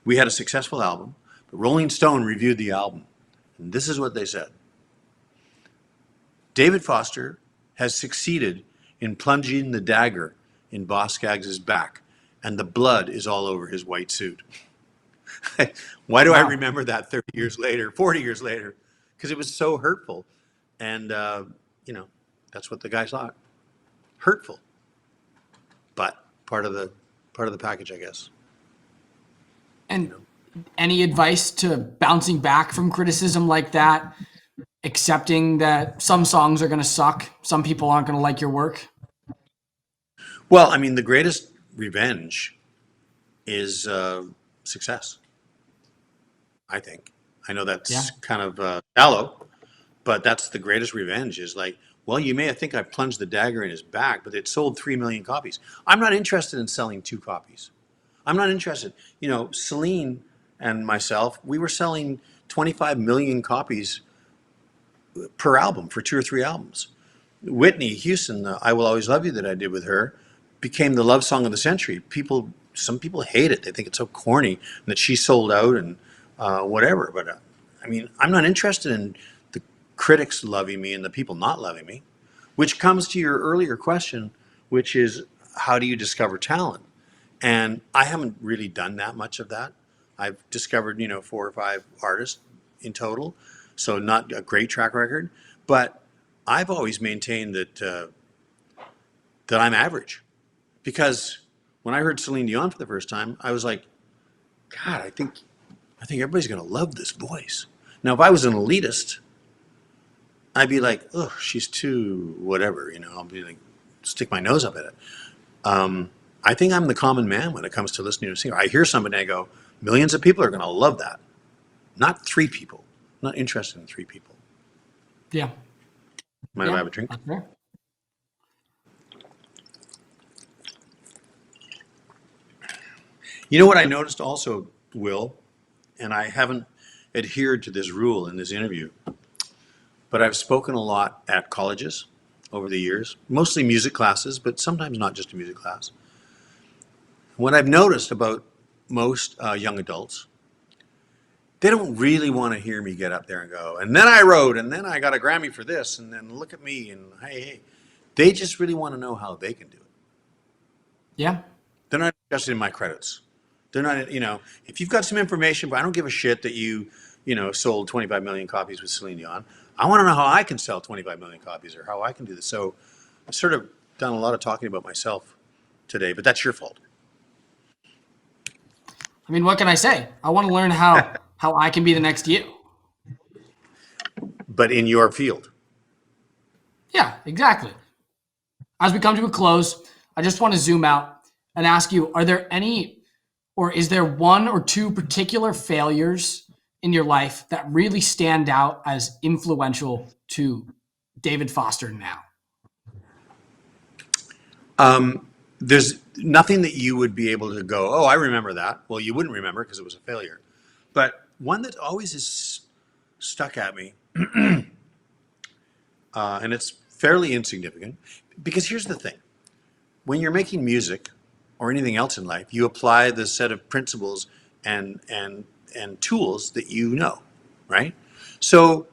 we had a successful album. But Rolling Stone reviewed the album, and this is what they said: David Foster has succeeded in plunging the dagger in Boss Skaggs' back, and the blood is all over his white suit. Why do I remember that 30 years later, 40 years later? Because it was so hurtful. And, that's what the guy thought. Hurtful. But part of the package, I guess. And any advice to bouncing back from criticism like that, accepting that some songs are going to suck, some people aren't going to like your work? Well, I mean, the greatest revenge is success, I think. I know that's kind of shallow, but that's the greatest revenge is like, well, you may think I plunged the dagger in his back, but it sold 3 million copies. I'm not interested in selling 2 copies. I'm not interested. Celine and myself, we were selling 25 million copies per album for 2 or 3 albums. Whitney Houston, "I Will Always Love You" that I did with her, became the love song of the century. Some people hate it. They think it's so corny and that she sold out and whatever. But I mean, I'm not interested in the critics loving me and the people not loving me, which comes to your earlier question, which is how do you discover talent? And I haven't really done that much of that. I've discovered, 4 or 5 artists in total, so not a great track record. But I've always maintained that I'm average, because when I heard Celine Dion for the first time, I was like, God, I think everybody's gonna love this voice. Now, if I was an elitist, I'd be like, oh, she's too whatever, I'll be like, stick my nose up at it. I think I'm the common man when it comes to listening to a singer. I hear somebody and I go, millions of people are going to love that. Not 3 people. I'm not interested in 3 people. Yeah. Mind if I Yeah. have a drink? That's fair. You know what I noticed also, Will, and I haven't adhered to this rule in this interview, but I've spoken a lot at colleges over the years, mostly music classes, but sometimes not just a music class. What I've noticed about most young adults, they don't really want to hear me get up there and go, and then I wrote, and then I got a Grammy for this, and then look at me, and hey. They just really want to know how they can do it. Yeah. They're not interested in my credits. They're not, if you've got some information, but I don't give a shit that you sold 25 million copies with Celine Dion. I want to know how I can sell 25 million copies, or how I can do this. So I've sort of done a lot of talking about myself today, but that's your fault. I mean, what can I say? I want to learn how I can be the next you. But in your field. Yeah, exactly. As we come to a close, I just want to zoom out and ask you, are there any, or is there 1 or 2 particular failures in your life that really stand out as influential to David Foster now? There's nothing that you would be able to go, oh, I remember that. Well, you wouldn't remember because it was a failure. But one that always is stuck at me, and it's fairly insignificant, because here's the thing. When you're making music or anything else in life, you apply the set of principles and tools that you know, right? So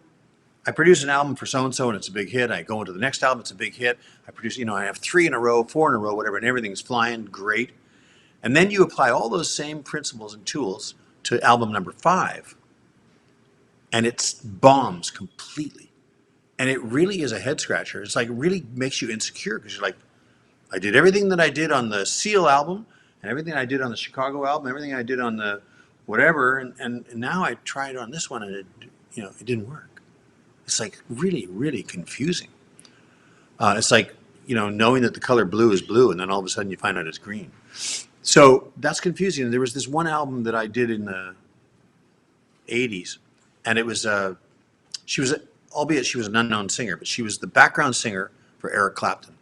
I produce an album for so-and-so and it's a big hit. I go into the next album, it's a big hit. I produce, I have 3 in a row, 4 in a row, whatever, and everything's flying great. And then you apply all those same principles and tools to album number 5, and it bombs completely. And it really is a head scratcher. It's like, really makes you insecure, because you're like, I did everything that I did on the Seal album, and everything I did on the Chicago album, everything I did on the whatever, and now I tried on this one, and it didn't work. It's like really, really confusing. It's like, knowing that the color blue is blue, and then all of a sudden you find out it's green. So that's confusing. And there was this one album that I did in the 80s, and it was, albeit she was an unknown singer, but she was the background singer for Eric Clapton.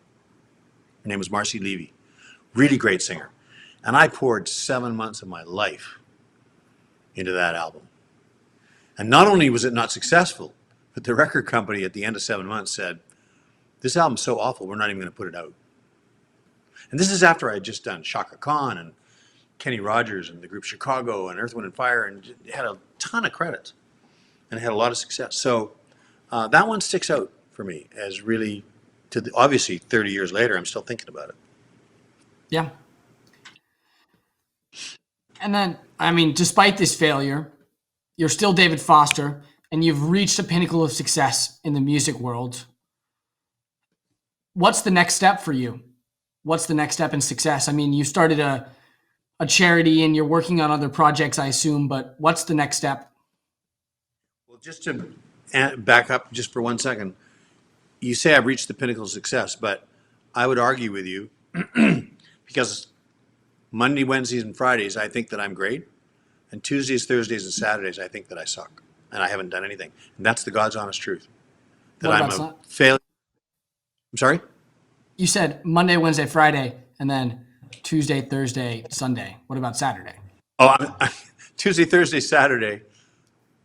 Her name was Marcy Levy. Really great singer. And I poured 7 months of my life into that album. And not only was it not successful, but the record company at the end of 7 months said, this album's so awful, we're not even going to put it out. And this is after I had just done Chaka Khan and Kenny Rogers and the group Chicago and Earth, Wind and Fire, and had a ton of credits and had a lot of success. So that one sticks out for me as really, obviously 30 years later, I'm still thinking about it. Yeah. And then, I mean, despite this failure, you're still David Foster, and you've reached a pinnacle of success in the music world. What's the next step for you? What's the next step in success? I mean, you started a charity and you're working on other projects, I assume, but what's the next step? Well, just to back up just for 1 second, you say I've reached the pinnacle of success, but I would argue with you because Monday, Wednesdays, and Fridays, I think that I'm great. And Tuesdays, Thursdays, and Saturdays, I think that I suck. And I haven't done anything. And that's the God's honest truth. That What I'm about a failure. I'm sorry? You said Monday, Wednesday, Friday, and then Tuesday, Thursday, Sunday. What about Saturday? Oh, Tuesday, Thursday, Saturday,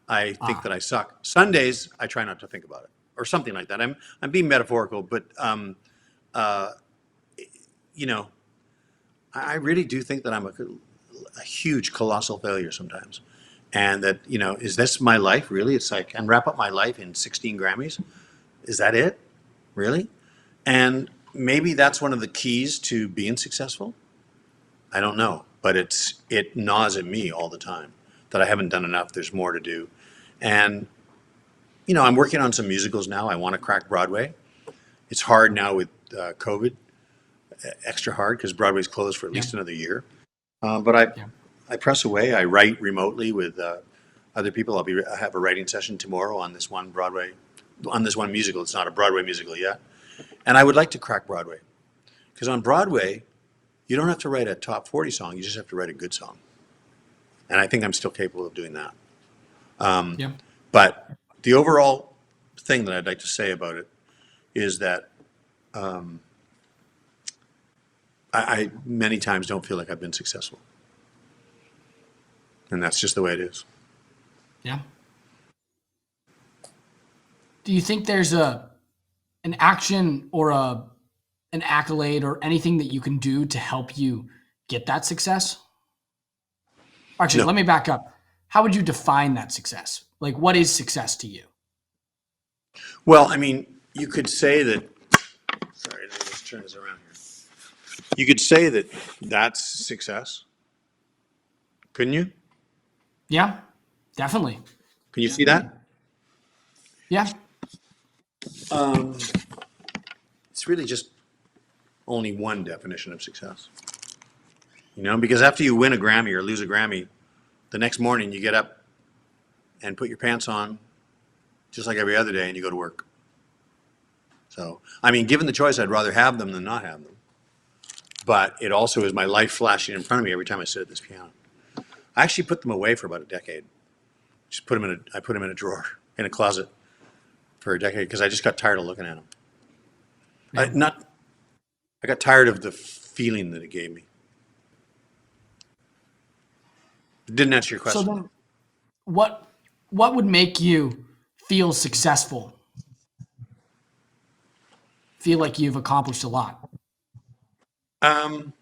I think that I suck. Sundays, I try not to think about it, or something like that. I'm being metaphorical, but I really do think that I'm a huge, colossal failure sometimes, and that is this my life really? It's like, and wrap up my life in 16 Grammys. Is that it, really? And maybe that's one of the keys to being successful. I don't know, but it gnaws at me all the time that I haven't done enough. There's more to do, and I'm working on some musicals now. I want to crack Broadway. It's hard now with COVID, extra hard because Broadway's closed for at Yeah. least another year. But I Yeah. I press away. I write remotely with other people. I have a writing session tomorrow on this one musical. It's not a Broadway musical yet, and I would like to crack Broadway because on Broadway you don't have to write a top 40 song. You just have to write a good song, and I think I'm still capable of doing that. Yeah. But the overall thing that I'd like to say about it is that I many times don't feel like I've been successful, and that's just the way it is. Yeah. Do you think there's an action or an accolade or anything that you can do to help you get that success? Actually, No. let me back up. How would you define that success? Like, what is success to you? Well, I mean, you could say that. Sorry, let me just turn this around here. You could say that that's success, couldn't you? Yeah, definitely. Can you see that? Yeah. It's really just only one definition of success. Because after you win a Grammy or lose a Grammy, the next morning you get up and put your pants on, just like every other day, and you go to work. So, I mean, given the choice, I'd rather have them than not have them. But it also is my life flashing in front of me every time I sit at this piano. I actually put them away for about a decade. I put them in a drawer in a closet for a decade because I just got tired of looking at them. Yeah. I got tired of the feeling that it gave me. It didn't answer your So question. then, what what would make you feel successful? Feel like you've accomplished a lot? Um,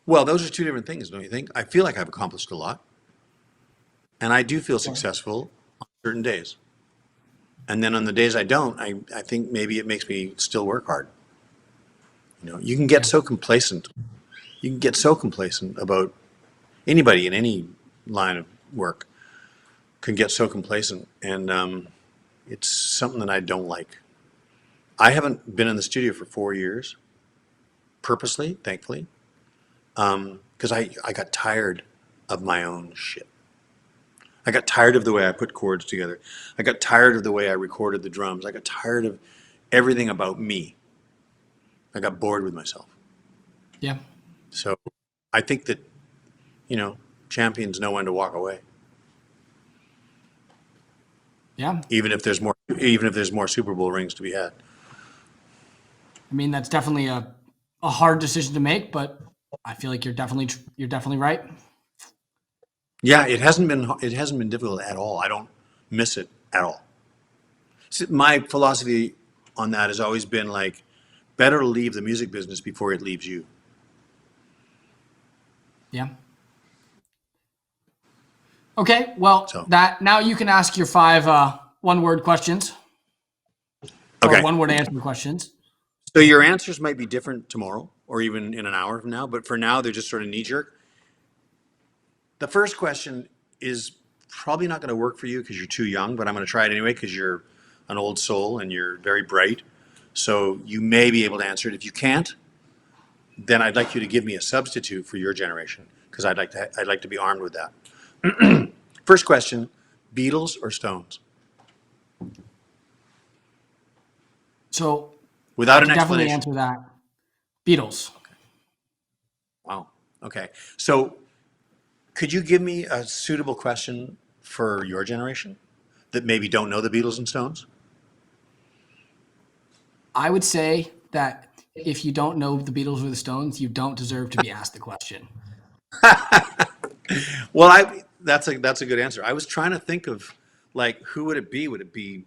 well, those are two different things, don't you think? I feel like I've accomplished a lot, and I do feel Sure. successful on certain days. And then on the days I don't, I think maybe it makes me still work hard. You can get Yeah. so complacent. You can get so complacent about anybody in any line of work can get so complacent, and it's something that I don't like. I haven't been in the studio for 4 years, purposely, thankfully, because I got tired of my own shit. I got tired of the way I put chords together. I got tired of the way I recorded the drums. I got tired of everything about me. I got bored with myself. Yeah. So I think that, you know, champions know when to walk away, Yeah. even if there's more Super Bowl rings to be had. I mean, that's definitely a hard decision to make, but I feel like you're definitely right. Yeah, it hasn't been difficult at all. I don't miss it at all. So my philosophy on that has always been like, better to leave the music business before it leaves you. Yeah. Okay. Well, So, that now you can ask your five one-word questions or okay. one-word answer questions. So your answers might be different tomorrow or even in an hour from now, but for now they're just sort of knee jerk. The first question is probably not going to work for you because you're too young, but I'm going to try it anyway because you're an old soul and you're very bright. So you may be able to answer it. If you can't, then I'd like you to give me a substitute for your generation because I'd like to be armed with that. First question: Beatles or Stones? So I Without an can definitely explanation. answer that. Beatles. Wow. Okay. So could you give me a suitable question for your generation that maybe don't know the Beatles and Stones? I would say that if you don't know the Beatles or the Stones, you don't deserve to be asked the question. Well, that's a good answer. I was trying to think of like who would it be? Would it be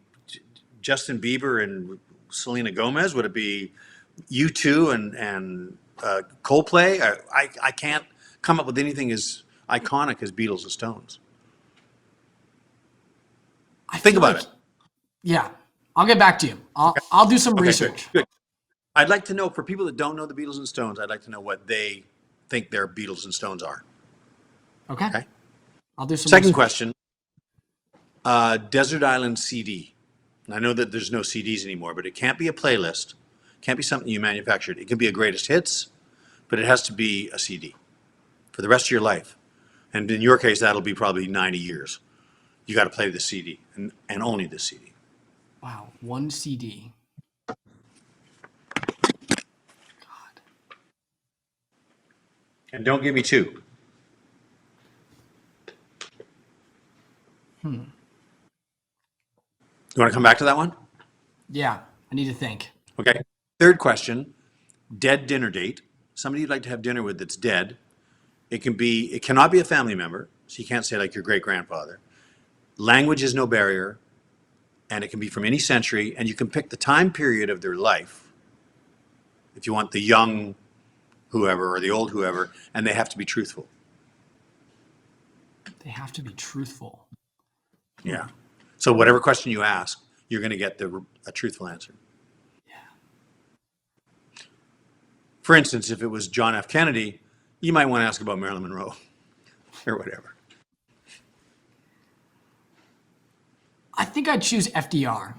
Justin Bieber and Selena Gomez? Would it be U2 and Coldplay? I can't come up with anything as iconic as Beatles and Stones. I Think feel about like, it. yeah, I'll get back to you. I'll do some Okay, good, research. good. I'd like to know, for people that don't know the Beatles and Stones, I'd like to know what they think their Beatles and Stones are. Okay. Okay. I'll do some Second research. question, Desert Island CD. And I know that there's no CDs anymore, but it can't be a playlist. Can't be something you manufactured. It can be a greatest hits, but it has to be a CD for the rest of your life. And in your case, that'll be probably 90 years. You got to play the CD and only the CD. Wow, one CD. God. And don't give me two. You want to come back to that one? Yeah, I need to think. Okay. Third question, dead dinner date. Somebody you'd like to have dinner with that's dead. It cannot be a family member, so you can't say like your great grandfather. Language is no barrier, and it can be from any century, and you can pick the time period of their life. If you want the young whoever or the old whoever, and they have to be truthful. They have to be truthful. Yeah. So whatever question you ask, you're going to get a truthful answer. Yeah. For instance, if it was John F. Kennedy, you might want to ask about Marilyn Monroe or whatever. I think I'd choose FDR.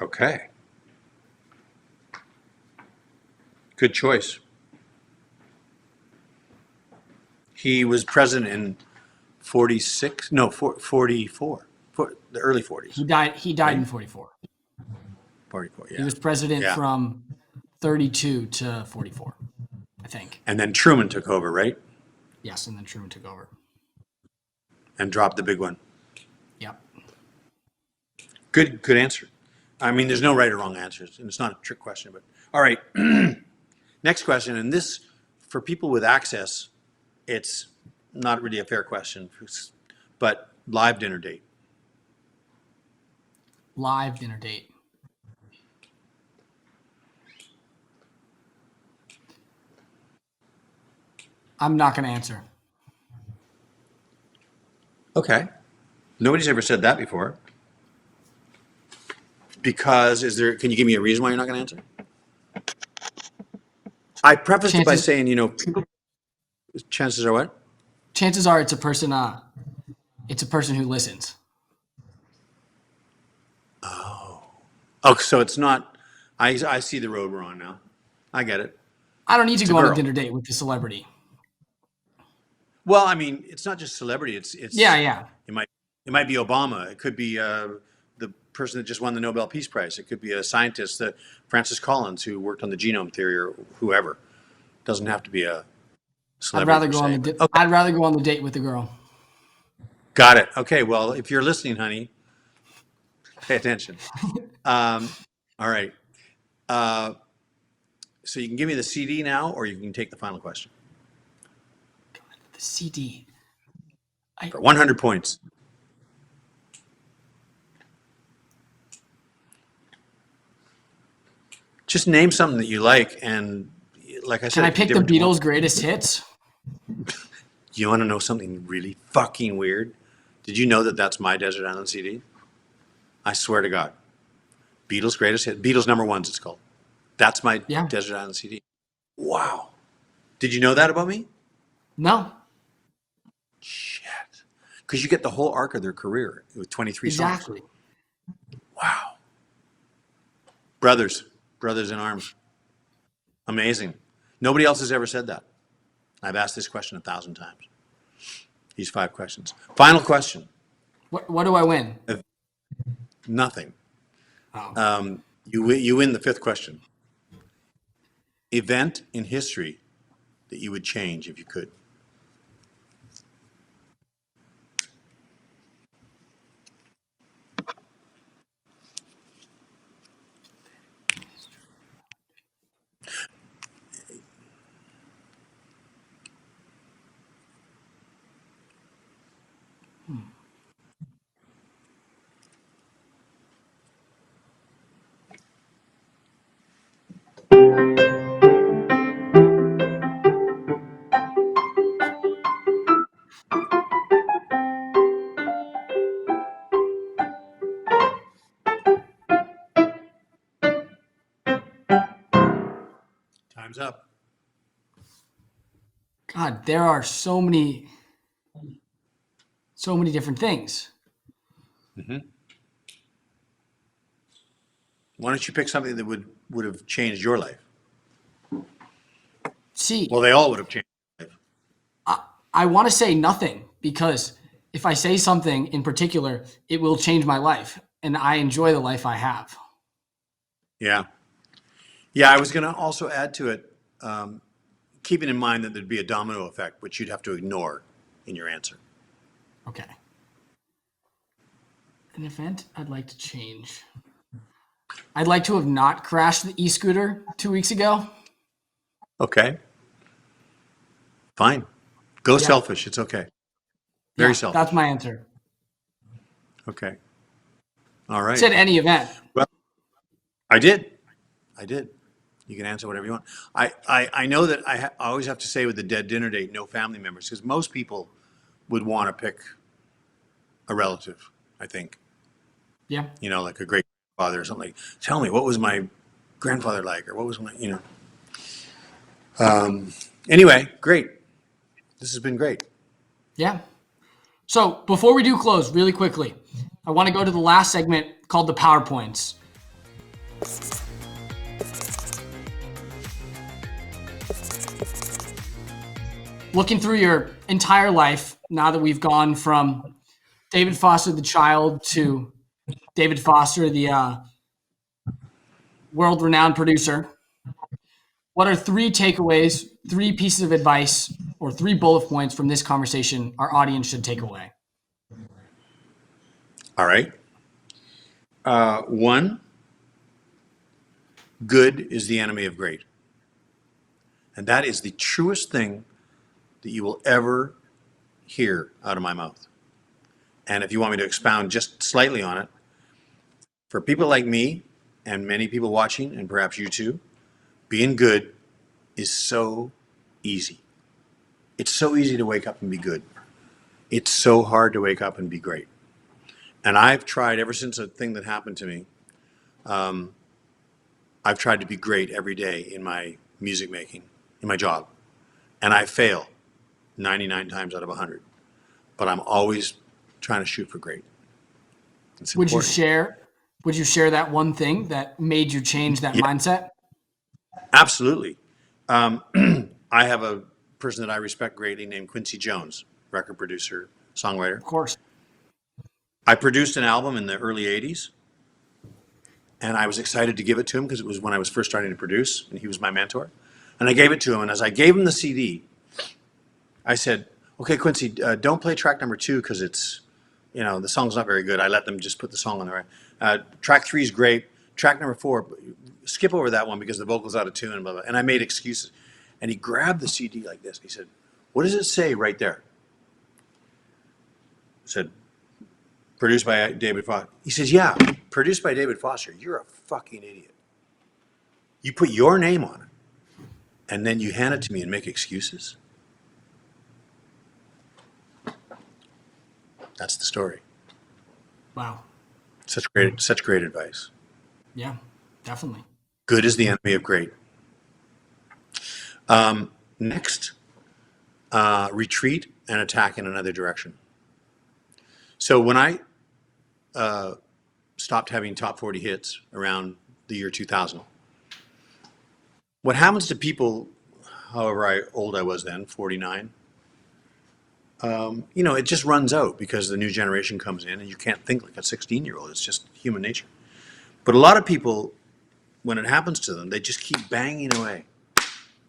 Okay. Good choice. He was president in 46, no, 44, the early 40s. He died in 44. 44, yeah. He was president Yeah. from 32 to 44, I think. And then Truman took over, right? Yes, and then Truman took over. And dropped the big one. Yep. Good answer. I mean, there's no right or wrong answers, and it's not a trick question, but all right. Next question, and this, for people with access, it's not really a fair question, but live dinner date. Live dinner date. I'm not going to answer. Okay. Nobody's ever said that before. Because can you give me a reason why you're not going to answer? I prefaced it by saying, chances are what? Chances are it's a person who listens. Oh, so it's not, I see the road we're on now. I get it. I don't need to go on girl. a dinner date with the celebrity. Well, I mean, it's not just celebrity. It's Yeah. It might be Obama. It could be the person that just won the Nobel Peace Prize. It could be a scientist, Francis Collins, who worked on the genome theory, or whoever. Doesn't have to be a celebrity. I'd rather go on the date with the girl. Got it. Okay. Well, if you're listening, honey, pay attention. All right. So you can give me the CD now, or you can take the final question. The CD. For 100 points. Just name something that you like, and like I said, can I pick the Beatles' greatest hits? You want to know something really fucking weird? Did you know that that's my Desert Island CD? I swear to God. Beatles' greatest hit. Beatles number ones, it's called. That's my Desert Island CD. Wow. Did you know that about me? No. Shit. Because you get the whole arc of their career with 23 songs. Exactly. Wow. Brothers in arms. Amazing. Nobody else has ever said that. I've asked this question 1,000 times. These 5 questions. Final question. What do I win? Nothing. Oh. You win the 5th question. Event in history that you would change if you could. Time's up. God, there are so many different things. Why don't you pick something that would have changed your life? See, Well, they all would have changed your life. I want to say nothing because if I say something in particular, it will change my life, and I enjoy the life I have. Yeah. Yeah, I was going to also add to it, keeping in mind that there'd be a domino effect, which you'd have to ignore in your answer. Okay. An event I'd like to change. I'd like to have not crashed the e-scooter 2 weeks ago. Okay. Fine. Go Yeah. selfish. It's okay. Very Yeah, that's selfish. my answer. Okay. All I right. said any event. Well, I did. I did. You can answer whatever you want. I know that I always have to say with the dead dinner date, no family members, because most people would want to pick a relative, I think. Yeah. Like a great grandfather or something. Like, tell me, what was my grandfather like? Or what was my. Anyway, great. This has been great. Yeah. So before we do close, really quickly, I want to go to the last segment called the PowerPoints. Looking through your entire life, now that we've gone from David Foster, the child, to David Foster, the world-renowned producer, what are 3 takeaways, 3 pieces of advice, or 3 bullet points from this conversation our audience should take away? All right. One, good is the enemy of great. And that is the truest thing that you will ever hear out of my mouth. And if you want me to expound just slightly on it, for people like me and many people watching, and perhaps you too, being good is so easy. It's so easy to wake up and be good. It's so hard to wake up and be great. And I've tried ever since a thing that happened to me, I've tried to be great every day in my music making, in my job. And I fail 99 times out of 100. But I'm always trying to shoot for great. It's Would you important. share that one thing that made you change that Yeah, mindset? absolutely. I have a person that I respect greatly named Quincy Jones, record producer, songwriter. Of course. I produced an album in the early 80s, and I was excited to give it to him because it was when I was first starting to produce, and he was my mentor. And I gave it to him, and as I gave him the CD, I said, okay, Quincy, don't play track number 2 because it's, the song's not very good. I let them just put the song on the right. Track 3 is great. Track number 4, skip over that one because the vocal's out of tune and blah, blah. And I made excuses. And he grabbed the CD like this. He said, what does it say right there? I said, produced by David Foster. He says, yeah, produced by David Foster. You're a fucking idiot. You put your name on it, and then you hand it to me and make excuses. That's the story. Wow. Such great advice. Yeah, definitely. Good is the enemy of great. Next, retreat and attack in another direction. So when I stopped having top 40 hits around the year 2000, what happens to people, however old I was then, 49, it just runs out because the new generation comes in and you can't think like a 16-year-old. It's just human nature. But a lot of people, when it happens to them, they just keep banging away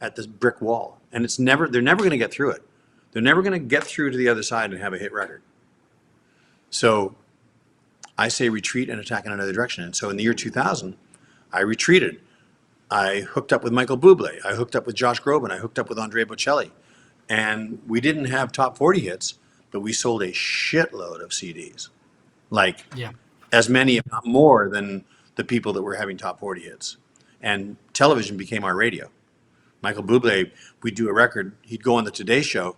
at this brick wall. And they're never going to get through it. They're never going to get through to the other side and have a hit record. So I say retreat and attack in another direction. And so in the year 2000, I retreated. I hooked up with Michael Bublé. I hooked up with Josh Groban. I hooked up with Andrea Bocelli. And we didn't have top 40 hits, but we sold a shitload of CDs. Like Yeah. as many, if not more, than the people that were having top 40 hits. And television became our radio. Michael Bublé, we'd do a record, he'd go on the Today Show,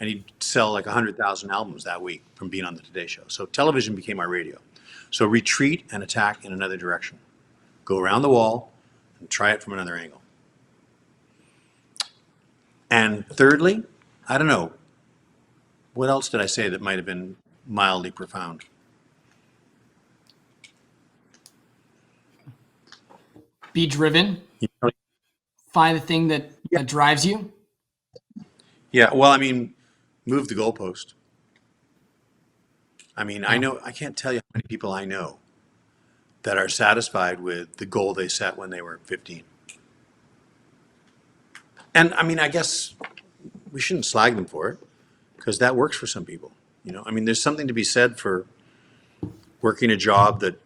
and he'd sell like 100,000 albums that week from being on the Today Show. So television became our radio. So retreat and attack in another direction. Go around the wall and try it from another angle. And thirdly, I don't know, what else did I say that might have been mildly profound? Be driven. You know, Find the thing that, yeah, that drives you. yeah. Well, I mean, move the goalpost. I mean, I Yeah. know I can't tell you how many people I know that are satisfied with the goal they set when they were 15. And I mean, I guess we shouldn't slag them for it because that works for some people. I mean, there's something to be said for working a job that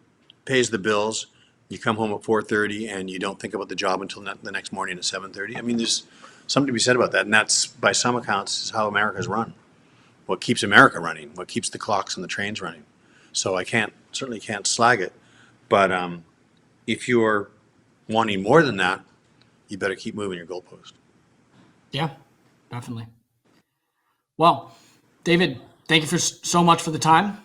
pays the bills. You come home at 4:30 and you don't think about the job until the next morning at 7:30. I mean, there's something to be said about that, and that's by some accounts is how America's run. What keeps America running? What keeps the clocks and the trains running? So I certainly can't slag it. But if you're wanting more than that, you better keep moving your goalpost. Yeah, definitely. Well, David, thank you so much for the time.